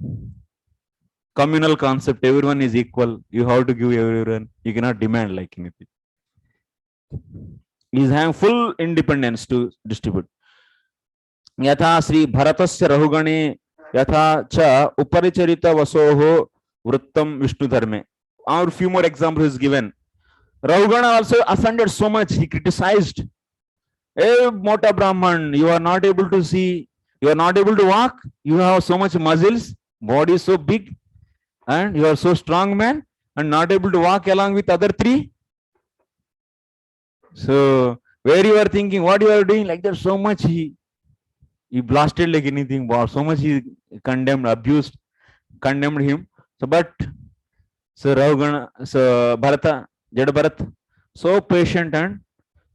communal concept. Everyone is equal. You have to give everyone. You cannot demand like anything. He is having full independence to distribute. Yatha Sri Bharatasya Rahugane Yatha Cha Uparicarita Vasoho Vrittam Vishnu Dharme. Or few more examples is given. Rahugana also offended so much. He criticized. Hey, Mota Brahman, you are not able to see, you are not able to walk, you have so much muscles, body is so big, and you are so strong man, and not able to walk along with other 3. So, where you are thinking, what you are doing, like that, so much he blasted like anything, so much he condemned, abused, condemned him. So, but, so Rahugana, so Bharata, Jada Bharat, so patient, and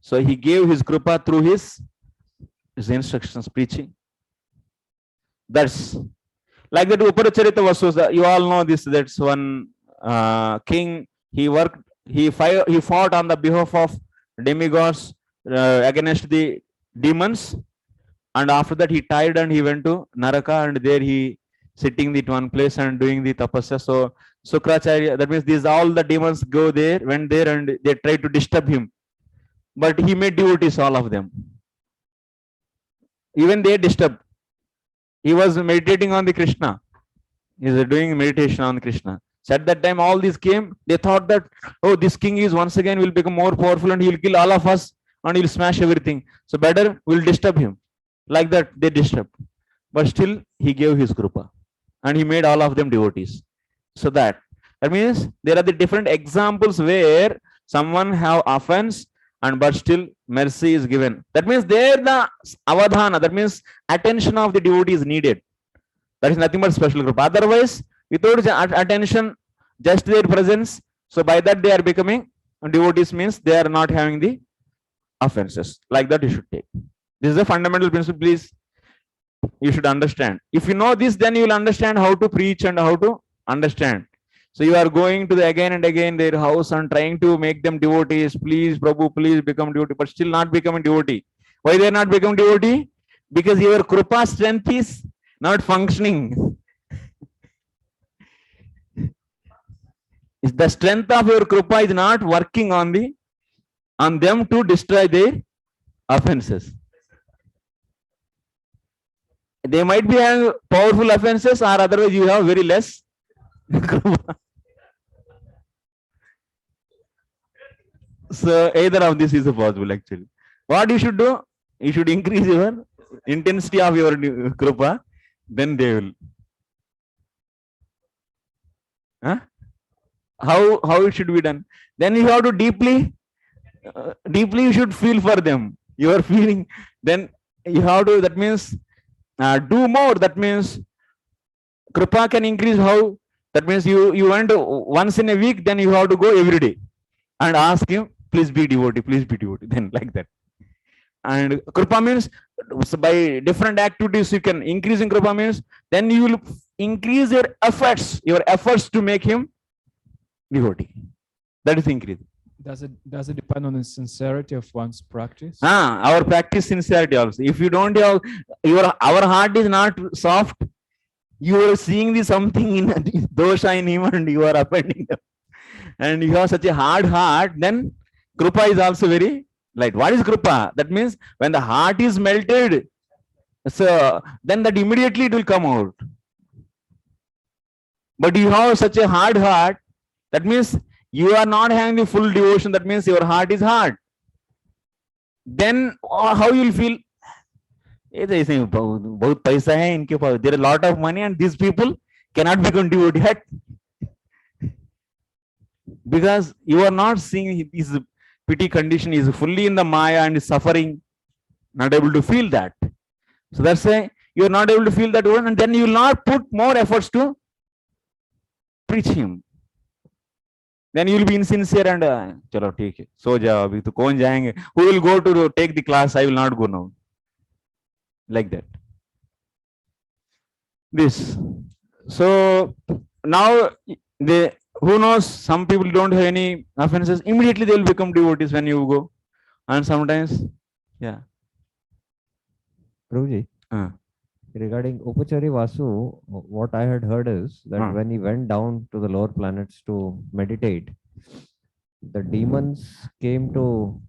so he gave his krupa through his instructions, preaching. That's like that Uparacharita Vasusa. You all know this. That's one king. He worked. He fought on the behalf of demigods against the demons, and after that he tired and he went to Naraka, and there he sitting at one place and doing the tapasya. So Sukracharya, that means these all the demons go there, went there, and they tried to disturb him. But he made devotees, all of them. Even they disturbed. He was meditating on the Krishna. He was doing meditation on Krishna. So at that time, all these came. They thought that, oh, this king is once again will become more powerful and he will kill all of us and he will smash everything. So better we'll disturb him. Like that, they disturbed. But still, he gave his krupa. And he made all of them devotees. So that means there are the different examples where someone have offense, and but still mercy is given. That means there the avadhana, that means attention of the devotee is needed. That is nothing but special group. Otherwise, without attention, just their presence, so by that they are becoming devotees, means they are not having the offenses. Like that you should take. This is a fundamental principle, please. You should understand. If you know this, then you will understand how to preach and how to understand. So you are going to the again and again their house and trying to make them devotees. Please, Prabhu, please become devotee, but still not becoming devotee. Why they are not becoming devotee? Because your krupa strength is not functioning. The strength of your krupa is not working on them to destroy their offenses. They might be having powerful offenses, or otherwise you have very less krupa. So either of this is possible actually. What you should do? You should increase your intensity of your krupa, then they will. Huh? How it should be done? Then you have to deeply you should feel for them. You are feeling, then you have to, that means do more. That means kripa can increase how? That means you went once in a week, then you have to go every day and ask him, please be devotee, please be devotee. Then like that. And kripa means by different activities you can increase in kripa means then you will increase your efforts to make him devotee. That is increase. Does it depend on the sincerity of one's practice? Our practice sincerity also. If you don't have our heart is not soft, you are seeing the something in dosha in him and you are offending them. And you have such a hard heart, then kripa is also very light. What is kripa? That means when the heart is melted, so then that immediately it will come out. But you have such a hard heart, that means you are not having the full devotion. That means your heart is hard. Then how you will feel? There is a lot of money and these people cannot become devotee yet. Because you are not seeing his pity condition is fully in the maya and is suffering, not able to feel that. So that's why you are not able to feel that one, and then you will not put more efforts to preach him. Then you will be insincere and chalo theek hai, so jao, abhi to kaun jayenge? Who will go to take the class? I will not go now. Like that. This. So now who knows, some people don't have any offenses, immediately they will become devotees when you go. And sometimes, yeah. Prabhuji, regarding Upachari Vasu, what I had heard is that when he went down to the lower planets to meditate, the demons came to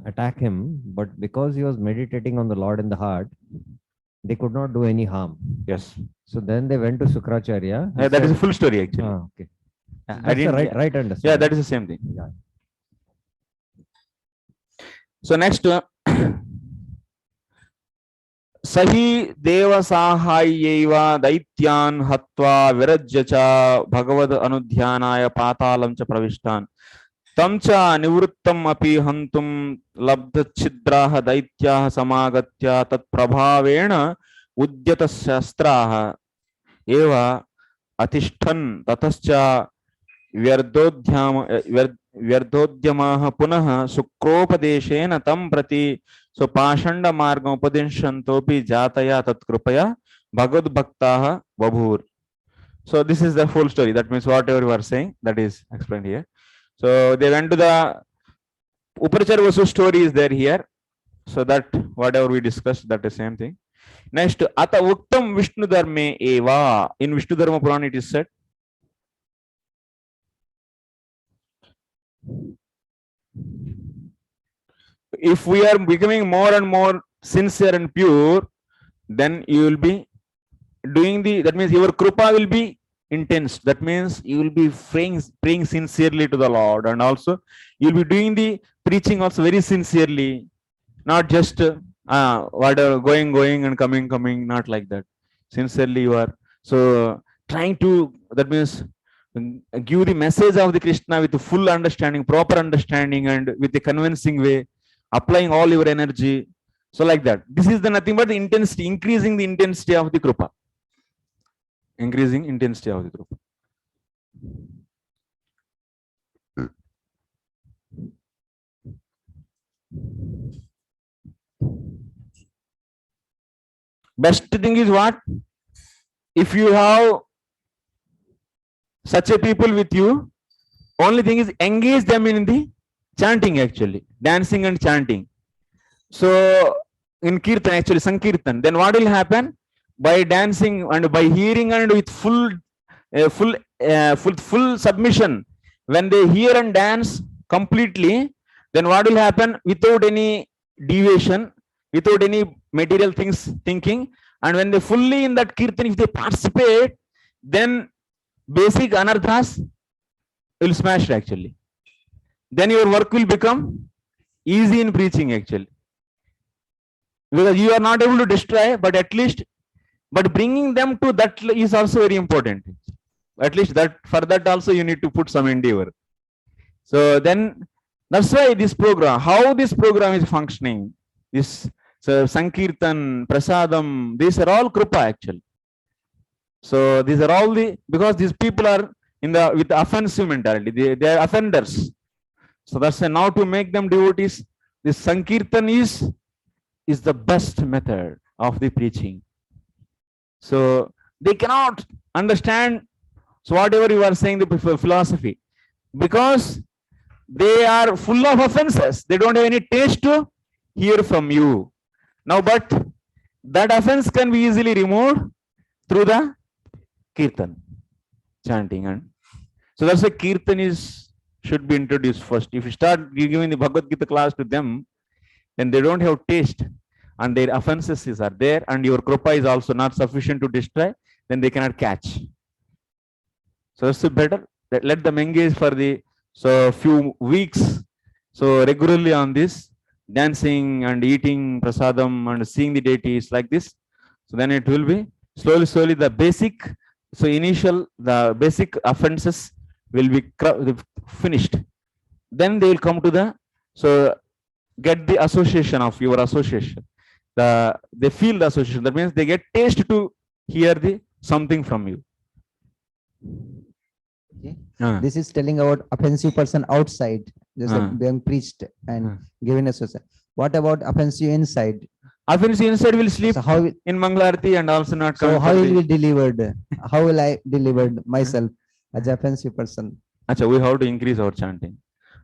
attack him, but because he was meditating on the Lord in the heart, they could not do any harm. Yes. So then they went to Sukracharya. That is a full story actually. Okay. I didn't, right understand. Yeah, that is the same thing. Yeah. So next, Sahi Deva Sahayeva Daityan Hatva Virajyacha Bhagavad Anudhyanaya Patalam Cha Pravishtan Tamcha Nivrittam Api Hantum Labdha Chidraha Daityaha Samagatya Tat Prabhavena Udyata Shastraha Eva Atishtan Tatascha Vyardodhyamaha Punaha Sukropadeshena Tam Prati So Pashanda Margam Upadenshantopi Jataya Tatkrupaya Bhagavad Bhaktaha Babhur. So this is the full story. That means whatever you are saying, that is explained here. So they went to the Upachari Vasu story is there here. So that whatever we discussed, that is same thing. Next, Ata Uktam Vishnu Dharme Eva. In Vishnu Dharma Purana it is said. If we are becoming more and more sincere and pure, then you will be doing that means your kripa will be intense. That means you will be praying sincerely to the Lord, and also you will be doing the preaching also very sincerely, not just whatever going and coming, not like that. Sincerely you are so trying to, that means give the message of the Krishna with full understanding, proper understanding, and with a convincing way, applying all your energy. So like that. This is the nothing but the intensity, increasing the intensity of the kripa. Increasing intensity of the kripa. Best thing is what? If you have such a people with you, only thing is engage them in the chanting actually, dancing and chanting. So in Kirtan actually, Sankirtan, then what will happen? By dancing and by hearing and with full submission, when they hear and dance completely, then what will happen? Without any deviation, without any material things thinking, and when they fully in that Kirtan, if they participate, then basic anarthas will smash actually. Then your work will become easy in preaching actually. Because you are not able to destroy, but at least, but bringing them to that is also very important. At least that, for that also you need to put some endeavor. So then that's why this program, how this program is functioning, this So Sankirtan, Prasadam, these are all Krupa actually. So these are all because these people are with offensive mentality. They are offenders. So that's why now to make them devotees, this Sankirtan is the best method of the preaching. So they cannot understand. So whatever you are saying, the philosophy, because they are full of offenses. They don't have any taste to hear from you. Now, but that offense can be easily removed through the Kirtan, chanting. And so that's why Kirtan should be introduced first. If you start giving the Bhagavad Gita class to them, then they don't have taste and their offenses are there, and your Krupa is also not sufficient to destroy, then they cannot catch. So it's better that let them engage for few weeks. So regularly on this, dancing and eating prasadam and seeing the deities like this. So then it will be slowly the basic. So the basic offenses will be finished. Then they will come to get the association of your association. They feel the association. That means they get taste to hear something from you. Okay. This is telling about offensive person outside, just like being preached and given association. What about offensive inside? Offensive inside will sleep So how in Mangalarti and also not come. so how will be delivered? How will I delivered myself as offensive person? Achha, we have to increase our chanting.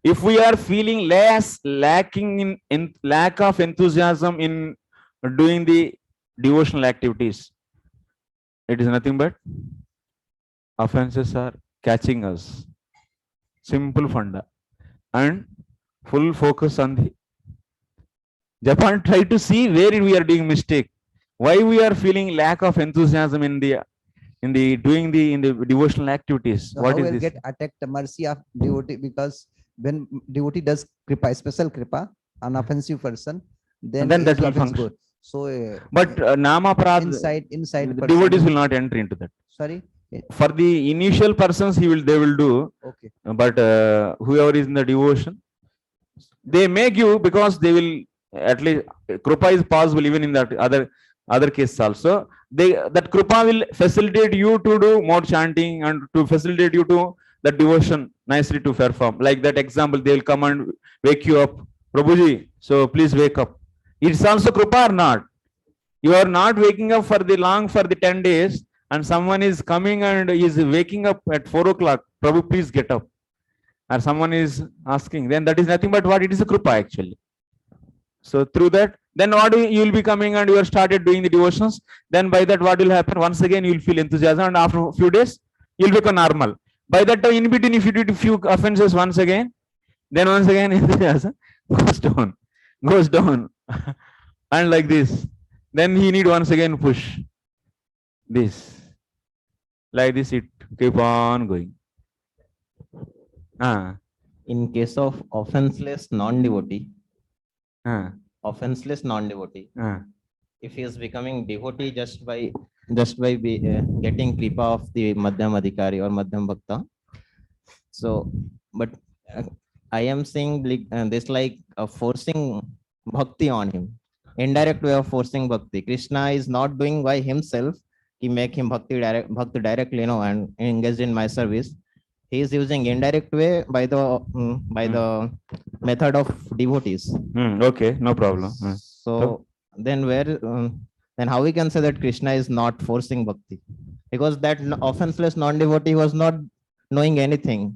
If we are feeling lacking in lack of enthusiasm in doing the devotional activities, it is nothing but offenses are catching us. Simple funda and full focus on the Japan. Try to see where we are doing mistake, why we are feeling lack of enthusiasm in the devotional activities. So what how is will this? get attacked the mercy of devotee? Because when devotee does kripa, special kripa, an offensive person, then that will offense function. goes. So But nama prad inside the person, devotees will not enter into that. sorry. For the initial persons, they will do. Okay. But whoever is in the devotion, they may give, because they will at least Krupa is possible even in that other cases also. That Krupa will facilitate you to do more chanting and to facilitate you to that devotion nicely to perform. Like that example, they will come and wake you up, Prabhuji, so please wake up. It's also Krupa or not? You are not waking up for the 10 days, and someone is coming and is waking up at 4 o'clock. Prabhu, please get up. Or someone is asking, then that is nothing but what? It is a Krupa actually. So through that, then what you will be coming and you are started doing the devotions. Then by that, what will happen? Once again, you will feel enthusiasm, and after a few days, you will become normal. By that time, in between, if you do a few offenses once again, then once again enthusiasm goes down, and like this. Then he need once again push this. Like this, it keep on going. In case of offenseless non-devotee, if he is becoming devotee just by getting kripa of the Madhyam Adhikari or Madhyam Bhakta. So, but I am saying this like forcing bhakti on him, indirect way of forcing bhakti. Krishna is not doing by himself. He make him bhakti directly, and engaged in my service. He is using indirect way by the method of devotees. Okay, no problem. So then then how we can say that Krishna is not forcing bhakti? Because that offenseless non-devotee was not knowing anything.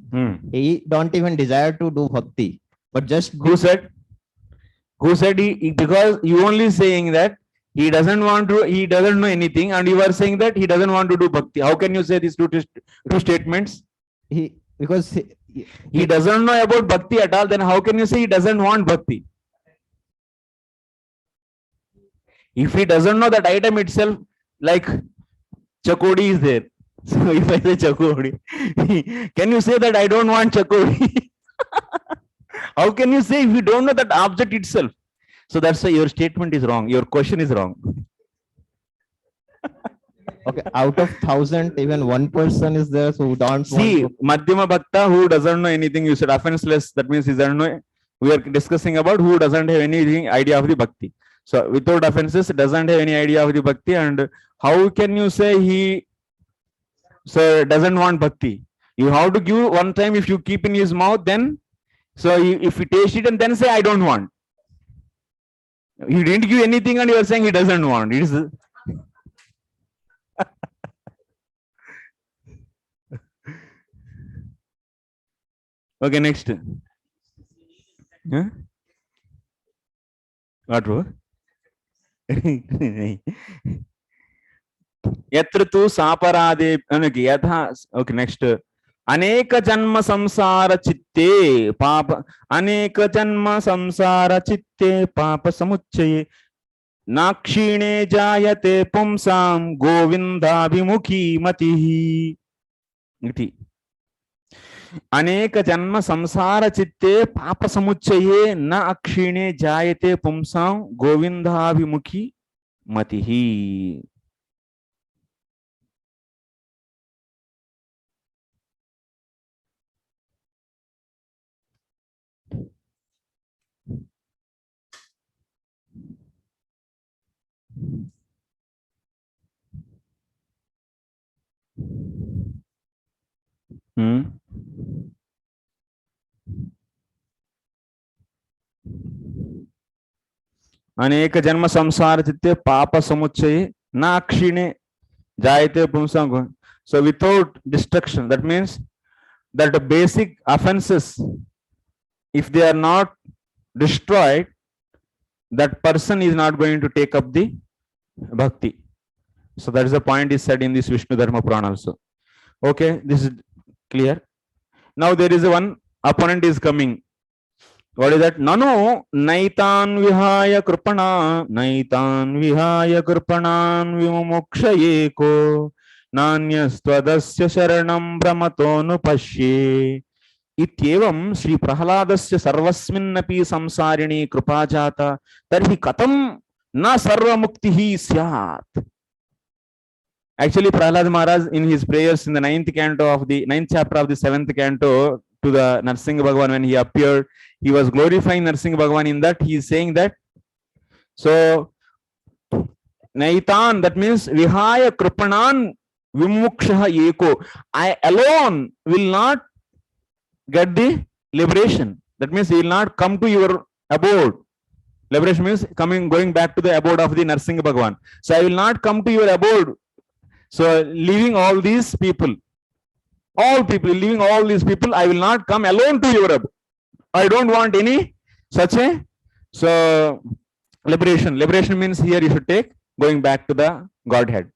He don't even desire to do bhakti, but just Who said he? Because you only saying that he doesn't know anything, and you are saying that he doesn't want to do bhakti. How can you say these two statements? Because he doesn't know about bhakti at all, then how can you say he doesn't want bhakti? If he doesn't know that item itself, like chakodi is there. So if I say chakodi, can you say that I don't want chakodi? How can you say if you don't know that object itself? So that's why your statement is wrong. Your question is wrong. Okay, out of 1,000, even one person is there who don't see want Madhyama Bhakta who doesn't know anything. You said offenseless. That means he doesn't know. We are discussing about who doesn't have anything idea of the bhakti. So without offenses, doesn't have any idea of the bhakti, and how can you say he doesn't want bhakti? You have to give one time. If you keep in his mouth, then if he taste it and then say I don't want. He didn't give anything and you are saying he doesn't want. It is okay. Next. Huh? What bro? Yatra tu saparade yatha. Okay, next. Aneka janma samsara chitte papa. Aneka janma samsara chitte papa samucchaye. Nakshine jayate pumsam govindabhimukhi matihi. Iti. Aneka janma samsara chitte papa samucchaye na akshine jayate pumsam govindabhimukhi matihi. Aneka janma samsara chitte papa samucchaye na akshine jayate pumsam. So without destruction, that means that the basic offenses, if they are not destroyed, that person is not going to take up the bhakti. So that is the point is said in this Vishnu Dharma Purana also. Okay, this is clear. Now there is one opponent is coming. What is that? Nano naitan vihaya kripana vimukshayeko nanyastwadasya sharanam brahmato nupashye. Ityevam Sri Prahaladasya sarvasminnapi samsarini krupajata tarhi katam na sarva muktihi syat. Actually, Prahlad Maharaj in his prayers in the 9th chapter of the 7th canto to the Narsingha Bhagavan, when he appeared, he was glorifying Narsingha Bhagavan. In that, he is saying that, so Naitan, that means Vihaya Kripanan Vimukshaha Eko. I alone will not get the liberation. That means he will not come to your abode. Liberation means going back to the abode of the Narsingha Bhagavan. So I will not come to your abode. So leaving all these people, leaving all these people, I will not come alone to your abode. I don't want any such a liberation. Liberation means here you should take going back to the Godhead.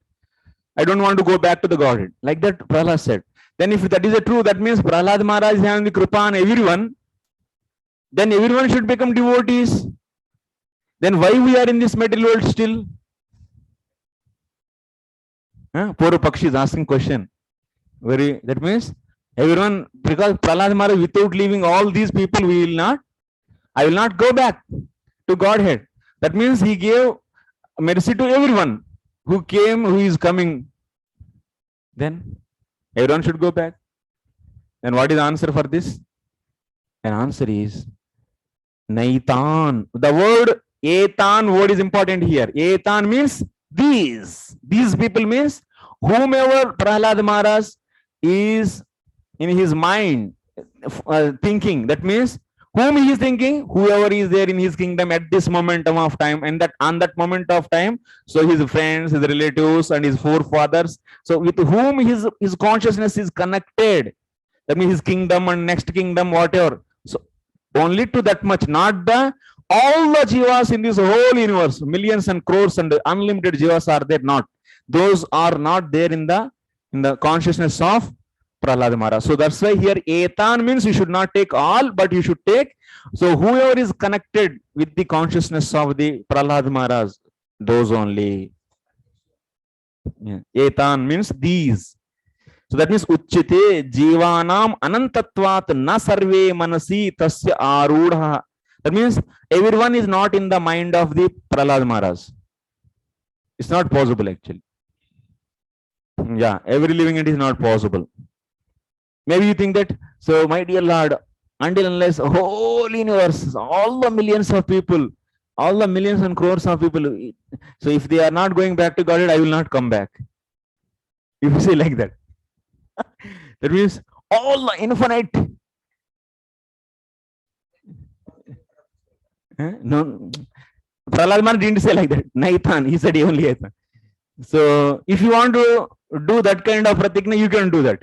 I don't want to go back to the Godhead. Like that Prahlad said. Then if that is true, that means Prahlad Maharaj is having the kripa on everyone. Then everyone should become devotees. Then why we are in this material world still? Poor Pakshi is asking question. That means everyone, because Prahlad Maharaj, without leaving all these people, I will not go back to Godhead. That means he gave mercy to everyone who came, who is coming. Then everyone should go back. And what is the answer for this? An answer is Naitan. The word Etan word is important here. Etan means these. These people means whomever Prahlad Maharaj is in his mind thinking. That means whom he is thinking, whoever is there in his kingdom at this momentum of time, and that on that moment of time, so his friends, his relatives, and his forefathers, so with whom his consciousness is connected, that means his kingdom and next kingdom, whatever. So only to that much, not all the jivas in this whole universe, millions and crores and unlimited jivas are there, not. Those are not there in the consciousness of Prahlad Maharaj. So that's why here Etan means you should not take all, but you should take. So whoever is connected with the consciousness of the Prahlad Maharaj, those only. Etan means these. So that means Uchchite Jivanam Anantatvat na sarve manasi tasya arudha. That means everyone is not in the mind of the Prahlad Maharaj. It's not possible actually. Yeah, every living entity is not possible. Maybe you think that, so my dear Lord, until unless whole universe, all the millions of people All the millions and crores of people. So if they are not going back to Godhead, I will not come back. If you say like that, that means all the infinite. No, Prahlad Maharaj didn't say like that. Naithan, he said only Naithan. So if you want to do that kind of pratikna, you can do that.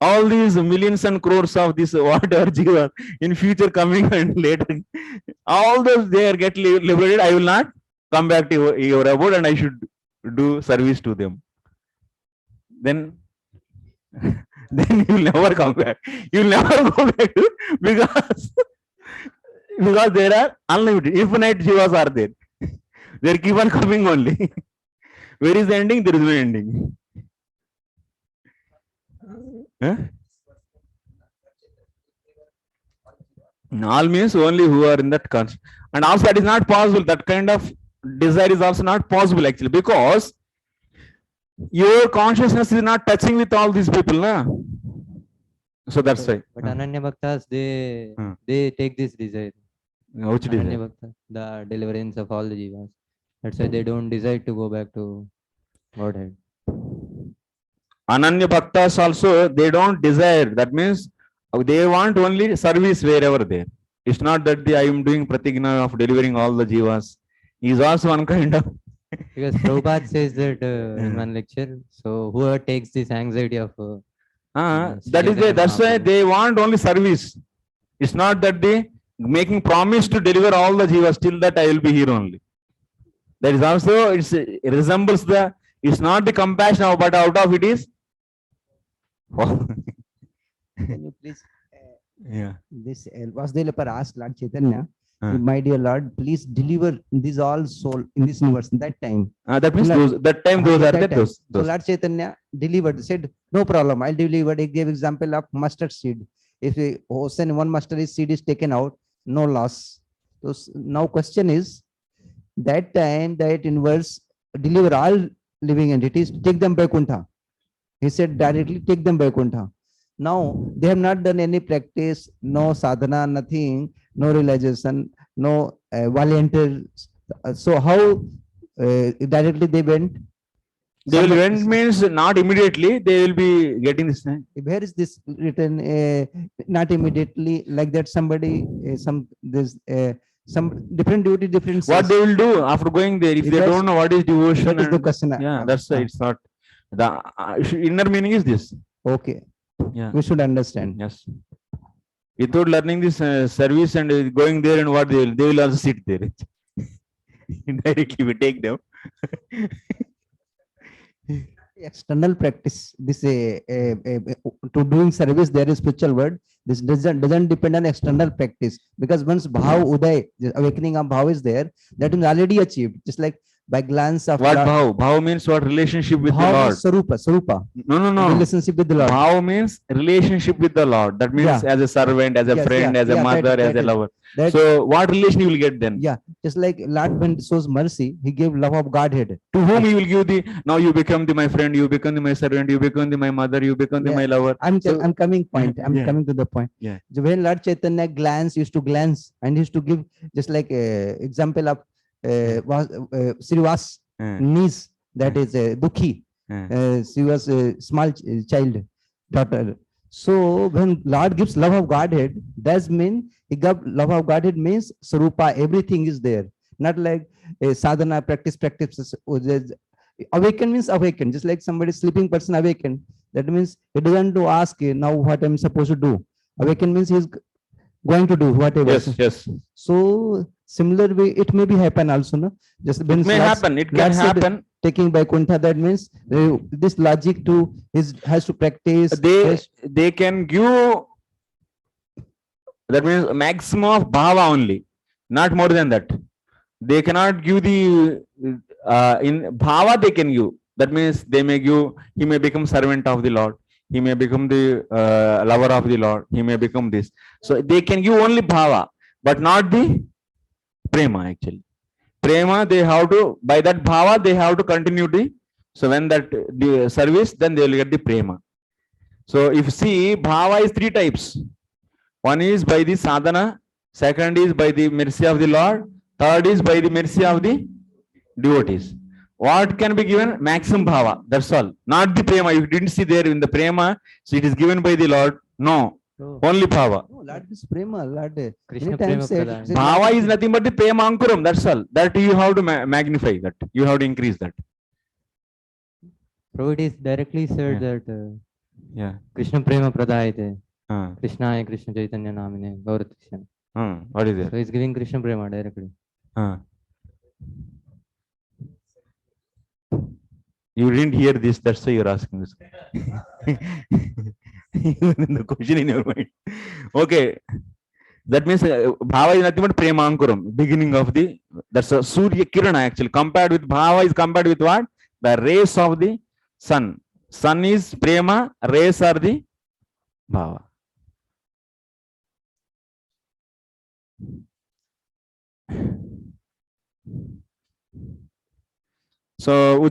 All these millions and crores of this whatever jiva in future coming and later, all those they are get liberated. I will not come back to your abode and I should do service to them. Then you will never come back. You will never go back to, because there are unlimited, infinite jivas are there. They keep on coming only. Where is the ending? There is no ending. Huh? All means only who are in that concept. And also that is not possible. That kind of desire is also not possible actually, because your consciousness is not touching with all these people, na? So that's why. But Ananya Bhaktas, they take this desire. Which desire? Ananya Bhakta, the deliverance of all the jivas. That's why they don't desire to go back to Godhead. Ananya Bhaktas also, they don't desire. That means they want only service wherever there. It's not that I am doing pratigna of delivering all the jivas. He is also one kind of. Because Prabhupada says that in one lecture, so whoever takes this anxiety of that's why they want only service. It's not that they making promise to deliver all the jivas, till that I will be here only. That is also, it resembles the, it's not the compassion, but out of it is. Can you please, Yeah. this Vasudeva asked Lord Chaitanya, my dear Lord, please deliver these all soul in this universe. That time. That means those, that time those are there. Those. So Lord Chaitanya delivered, said, no problem, I'll deliver. He gave example of mustard seed. If one mustard seed is taken out, no loss. So now question is, that time that universe deliver all living entities, take them Vaikuntha. He said directly, take them Vaikuntha. Now they have not done any practice, no sadhana, nothing, no realization, no volunteer. So how directly they went? They will went means not immediately. They will be getting this thing. Where is this written? Not immediately, like that. Somebody, some different duty, different. What they will do after going there? If they don't know what is devotion, that is the question. Yeah, that's why it's not. The inner meaning is this. Okay. Yeah, we should understand. Yes. Without learning this service and going there, and what they will also sit there. Indirectly we take them. External practice, this to doing service, there is spiritual word. This doesn't depend on external practice, because once bhav uday, the awakening of bhav is there, that is already achieved. Just like by glance of what bhav? Bhav means what? Relationship with the Lord. Sarupa. No. Relationship with the Lord. Bhav means relationship with the Lord. That means as a servant, as a friend, as a mother, as a lover. So what relation you will get then? Yeah, just like Lord when shows mercy, he gave love of Godhead. To whom he will give the, now you become my friend, you become my servant, you become my mother, you become my lover. I'm coming point. I'm coming to the point. Yeah. So when Lord Chaitanya used to glance and used to give, just like example of Srivas niece, that is Dukhi. She was a small child, daughter. So when Lord gives love of Godhead, that means he got love of Godhead means Sarupa, everything is there. Not like sadhana, practice. Awaken means awaken, just like somebody sleeping person awaken. That means he doesn't to ask now what I'm supposed to do. Awaken means he's going to do whatever. Yes. So similar way, it may be happen also, no? Just it may happen. It can happen. Taking Vaikuntha, that means this logic to has to practice. They can give. That means maximum of bhava only, not more than that. They cannot give the in bhava. They can give. That means they may give. He may become servant of the Lord. He may become the lover of the Lord. He may become this. So they can give only bhava, but not the prema actually. Prema, they have to, by that bhava, they have to continue the, so when that the service, then they will get the prema. So if you see, bhava is 3 types. One is by the sadhana, second is by the mercy of the Lord, Third is by the mercy of the devotees. What can be given? Maximum bhava. That's all. Not the prema. You didn't see there in the prema. So it is given by the Lord. No. Oh. Only bhava. No, Lord is prema. Lord. Krishna Many times prema said, pradhan. said Bhava Lord is nothing but the prema ankuram. That's all. That you have to magnify that. You have to increase that. Prabhu, it is directly said Yeah. that Yeah. Krishna prema pradayate. Uh, Krishnaya Krishna Chaitanya namine Gauratishan. what is So there? he's giving Krishna prema directly. You didn't hear this. That's why you're asking this. Even the question in your mind. Okay. That means bhava is nothing but prema ankuram. Beginning of the, that's a surya kirana actually. Compared with bhava is compared with what? The rays of the sun. Sun is prema, rays are the bhava. So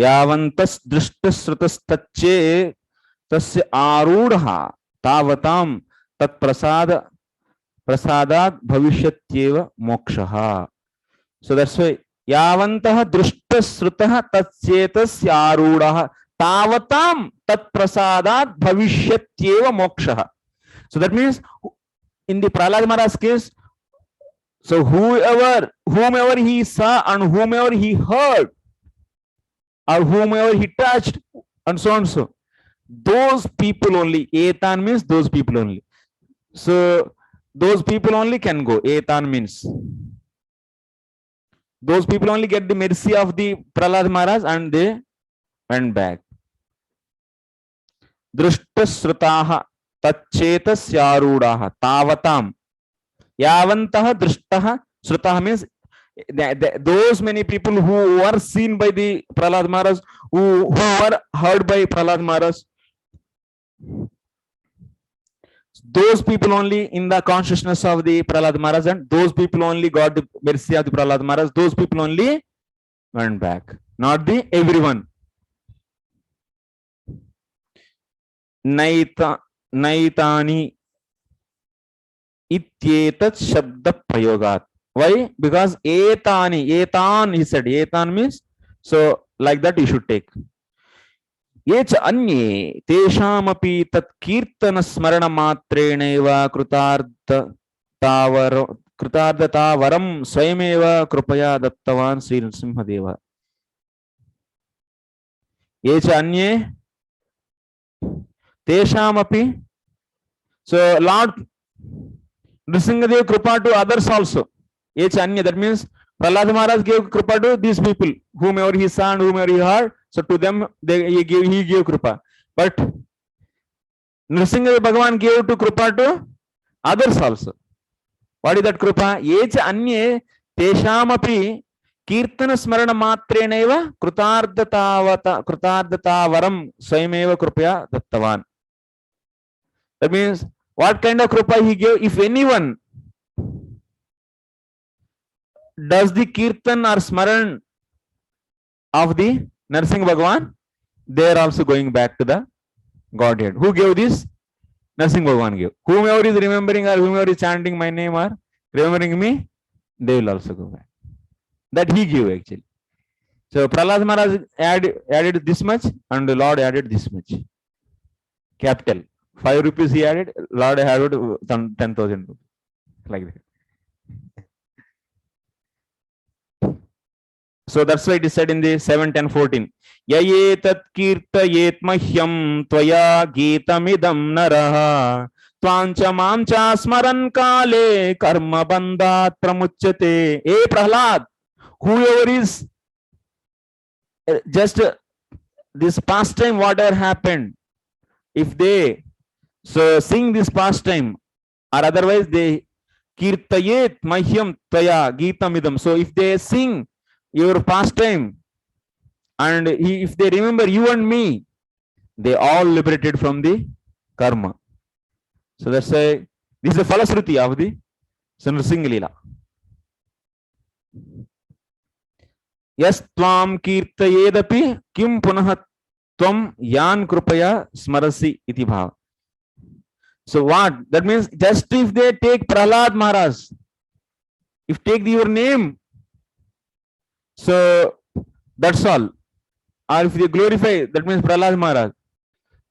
यावन्तस् दृष्टश्रुतस्तच्चे तस्य आरूढ़ः तावतां प्रसादात् भविष्यत्येव मोक्षः. So that's why यावन्तः दृष्टश्रुतः तच्चेतस्य आरूढ़ः तावतां तत्प्रसादात् भविष्यत्येव मोक्षः. So that means in the Prahlad Maharaj case, so whomever he saw and whomever he heard or whomever he touched and so on, so those people only, etan means those people only. So those people only can go. Etan means those people only get the mercy of the Prahlad Maharaj and they went back. Drishtasrutaha tacchetasyarudaha tavatam yavantaha drishtaha srutaha means those many people who were seen by the Prahlad Maharaj, who were heard by Prahlad Maharaj, those people only in the consciousness of the Prahlad Maharaj, and those people only got the mercy of the Prahlad Maharaj, those people only went back, not the everyone. Naitani ityetat shabda prayogat. Why? Because etan, he said, etan means, so like that you should take. Ye cha anye teshamapi tat kirtana smarana matreneva krutardata varam swayameva krupaya dattavan Sri Nrsimhadeva. Ye cha anye teshamapi, so Lord Nrsimhadev kripa to others also. That means Prahlad Maharaj gave kripa to these people, whomever he saw and whomever he heard. So to them he gave kripa. But Nrsimhadev Bhagavan gave to kripa to others also. What is that kripa? Yecha anye teshamapi kirtana smarana matreneva krutardata varam swayameva krupaya dattavan. That means what kind of kripa he gave? If anyone does the kirtan or smaran of the Narsingh Bhagavan, they are also going back to the Godhead. Who gave this? Narsingh Bhagavan gave. Whomever is remembering or whomever is chanting my name or remembering me, they will also go back. That he gave actually. So Prahlad Maharaj added this much and the Lord added this much. Capital. 5 rupees he added, Lord added 10,000 rupees. Like that. So that's why it is said in the 7:10:14. Yayetat kirtayet mahyam tvaya geetamidam naraha tvancha mamcha smaran kale karma bandhat pramuchyate. Hey Prahlad, whoever is just this pastime, whatever happened, if they so sing this pastime or otherwise they kirtayet mahyam tvaya geetamidam. So if they sing your pastime and if they remember you and me, they all liberated from the karma. So that's why this is the falasruti of the Nrsimha Leela. Yas tvam kirtayedapi kim punah tvam yan krupaya smarasi iti bhava. So what? That means just if they take Prahlad Maharaj, if take your name, so that's all. Or if they glorify, that means Prahlad Maharaj.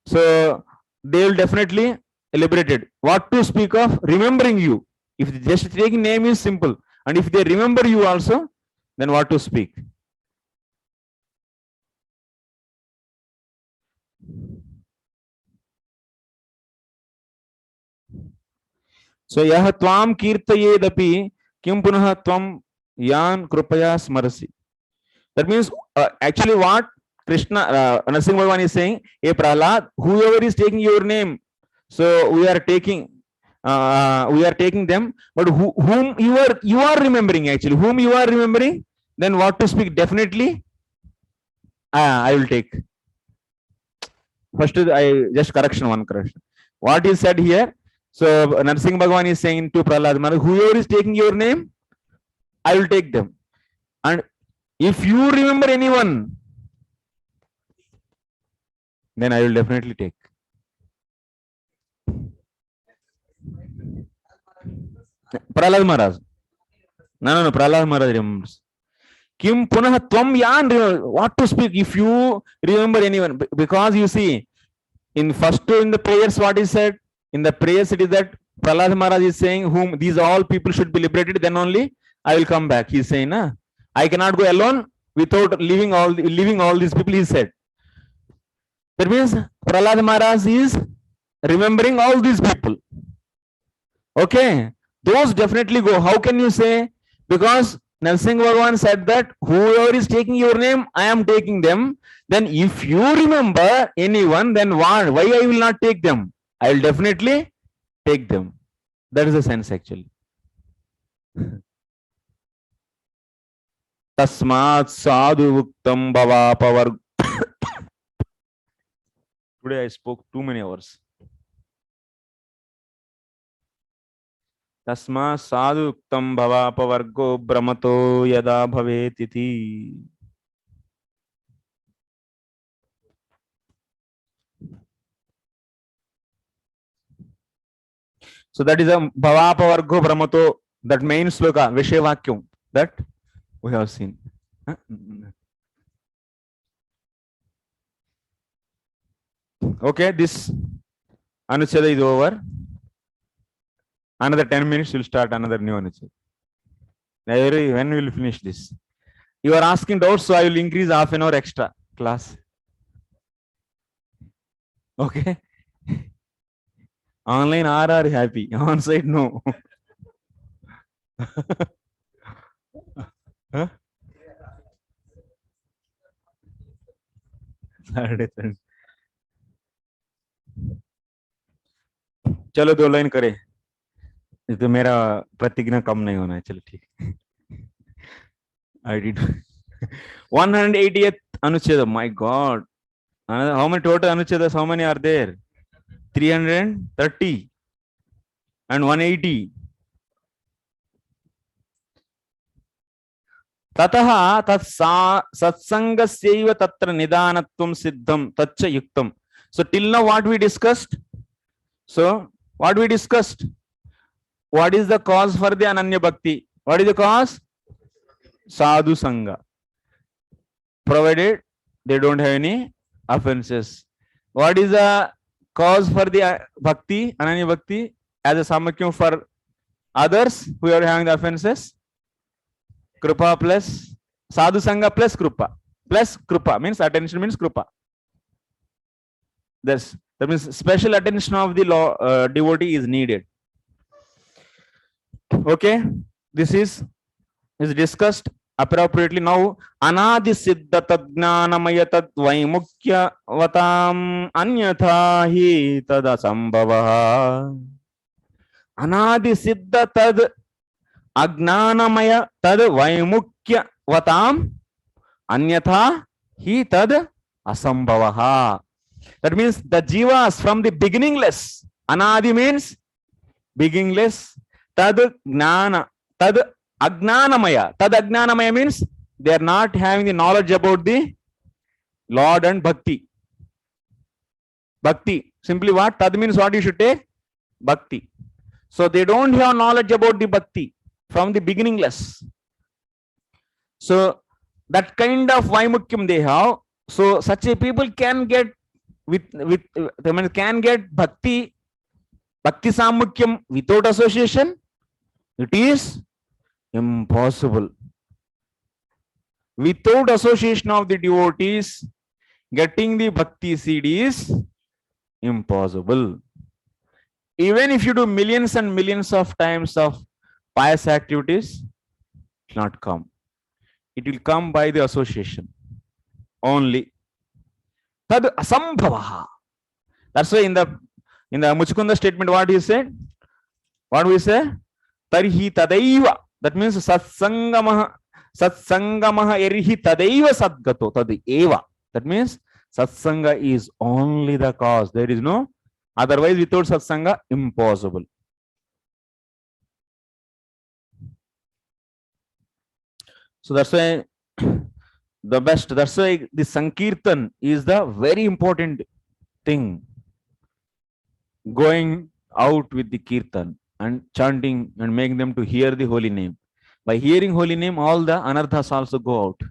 So they will definitely liberated. What to speak of remembering you? If just taking name is simple, and if they remember you also, then what to speak? So yah tvam kirtayedapi kim punah tvam yan krupaya smarasi. That means actually what Krishna Narasimha Bhagavan is saying, hey Prahlad, whoever is taking your name, so we are taking them, but whom you are remembering, actually whom you are remembering, then what to speak? Definitely I will take. First I just correction, one correction. What is said here? So Narasimha Bhagavan is saying to Prahlad Maharaj, whoever is taking your name, I will take them. And if you remember anyone, then I will definitely take. Prahlad Maharaj. No, Prahlad Maharaj remembers. Kim punah tvam yan, what to speak if you remember anyone? Because you see, in the prayers, what is said? In the prayers, it is that Prahlad Maharaj is saying, whom these all people should be liberated, then only I will come back. He is saying, nah, I cannot go alone without leaving all these people, he said. That means Prahlad Maharaj is remembering all these people. Okay, those definitely go. How can you say? Because Narasimha Bhagavan said that whoever is taking your name, I am taking them. Then if you remember anyone, then why I will not take them? I will definitely take them. That is the sense actually. Tasmat sadhu vuktam bhavapavar. Today I spoke too many hours. Tasma sadhu uktam bhavapavargo brahmato yada bhavetiti. So that is a bhavapavargo brahmato, that main sloka, Vishayavakyam, that we have seen. Okay, this Anucheda is over. Another 10 minutes, we'll start another new Anucheda. When will we finish this? You are asking doubts, so I will increase half an hour extra class. Okay. Online are happy. On site, no. Huh? चलो 2 line करे, तो मेरा प्रतिज्ञा कम नहीं होना है. चलो ठीक. I did 180th Anucheda. My God, how many total Anuchedas? How many are there? 330 and 180. Tataha tat satsangasyaiva tatra nidanatvam siddham tatcha yuktam. So till now what we discussed? What is the cause for the Ananya Bhakti? What is the cause? Sadhu Sangha. Provided they don't have any offenses. What is the cause for the Bhakti, Ananya Bhakti? As a Samakyam for others who are having the offenses? Krupa plus Sadhu Sangha plus Krupa. Plus Krupa means attention means Krupa. That means special attention of the devotee is needed. Okay, this is discussed appropriately. Now anadi siddha tadgnanamaya tadvaimukya vatam anyatha hi tadasambhava. Anadi siddha tad agnanamaya tad vaimukya vatam anyatha hi tad asambhava. That means the jivas from the beginningless. Anadi means beginningless. Tad gnana, tad agnanamaya. Tad agnanamaya means they are not having the knowledge about the Lord and bhakti. Bhakti. Simply what? Tad means what you should take? bhakti. So they don't have knowledge about the bhakti from the beginningless. So that kind of vaimukyam they have. So such a people can get can get bhakti samukyam without association. It is impossible. Without association of the devotees, getting the bhakti seed is impossible. Even if you do millions and millions of times of pious activities, it will not come. It will come by the association only. Tad asambhavaha. That's why in the Muchukunda statement, what he said? What do we say? Tarhi tadaiva. That means satsangamaha erhi tadaiva sadgato tadaiva. That means satsanga is only the cause. There is no otherwise. Without satsanga, impossible. So that's why the best. That's why the Sankirtan is the very important thing. Going out with the Kirtan and chanting and making them to hear the holy name. By hearing holy name, all the anarthas also go out.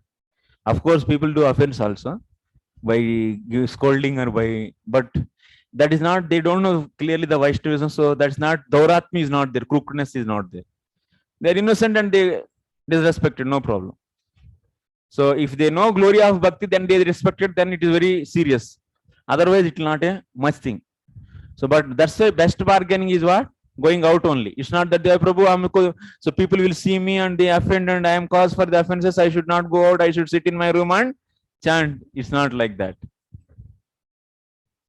Of course, people do offense also by scolding or by, but that is not, they don't know clearly the Vaishnavism, so that's not, Dauratmi is not there, crookedness is not there. They are innocent and they disrespected, no problem. So if they know glory of bhakti, then they respect it, then it is very serious. Otherwise, it will not a much thing. So, but that's why best bargaining is what? Going out only. It's not that they are Prabhu, so people will see me and they offend and I am cause for the offenses. I should not go out. I should sit in my room and chant. It's not like that.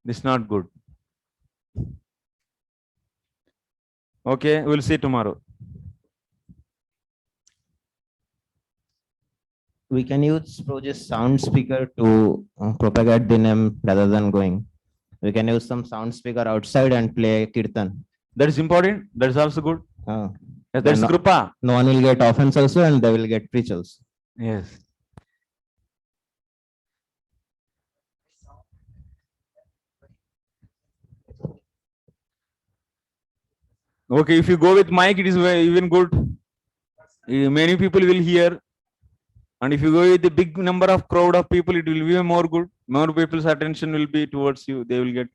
It's not good. Okay, we'll see tomorrow. We can use Project sound speaker to propagate the name rather than going. We can use some sound speaker outside and play kirtan. That is important. That is also good. Yes, that's no, Krupa. No one will get offense also and they will get preach also. Yes. Okay, if you go with mic, it is even good. Many people will hear. And if you go with a big number of crowd of people, it will be more good. More people's attention will be towards you. They will get.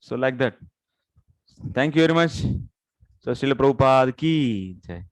So like that. Thank you very much. So Srila Prabhupada ki jai.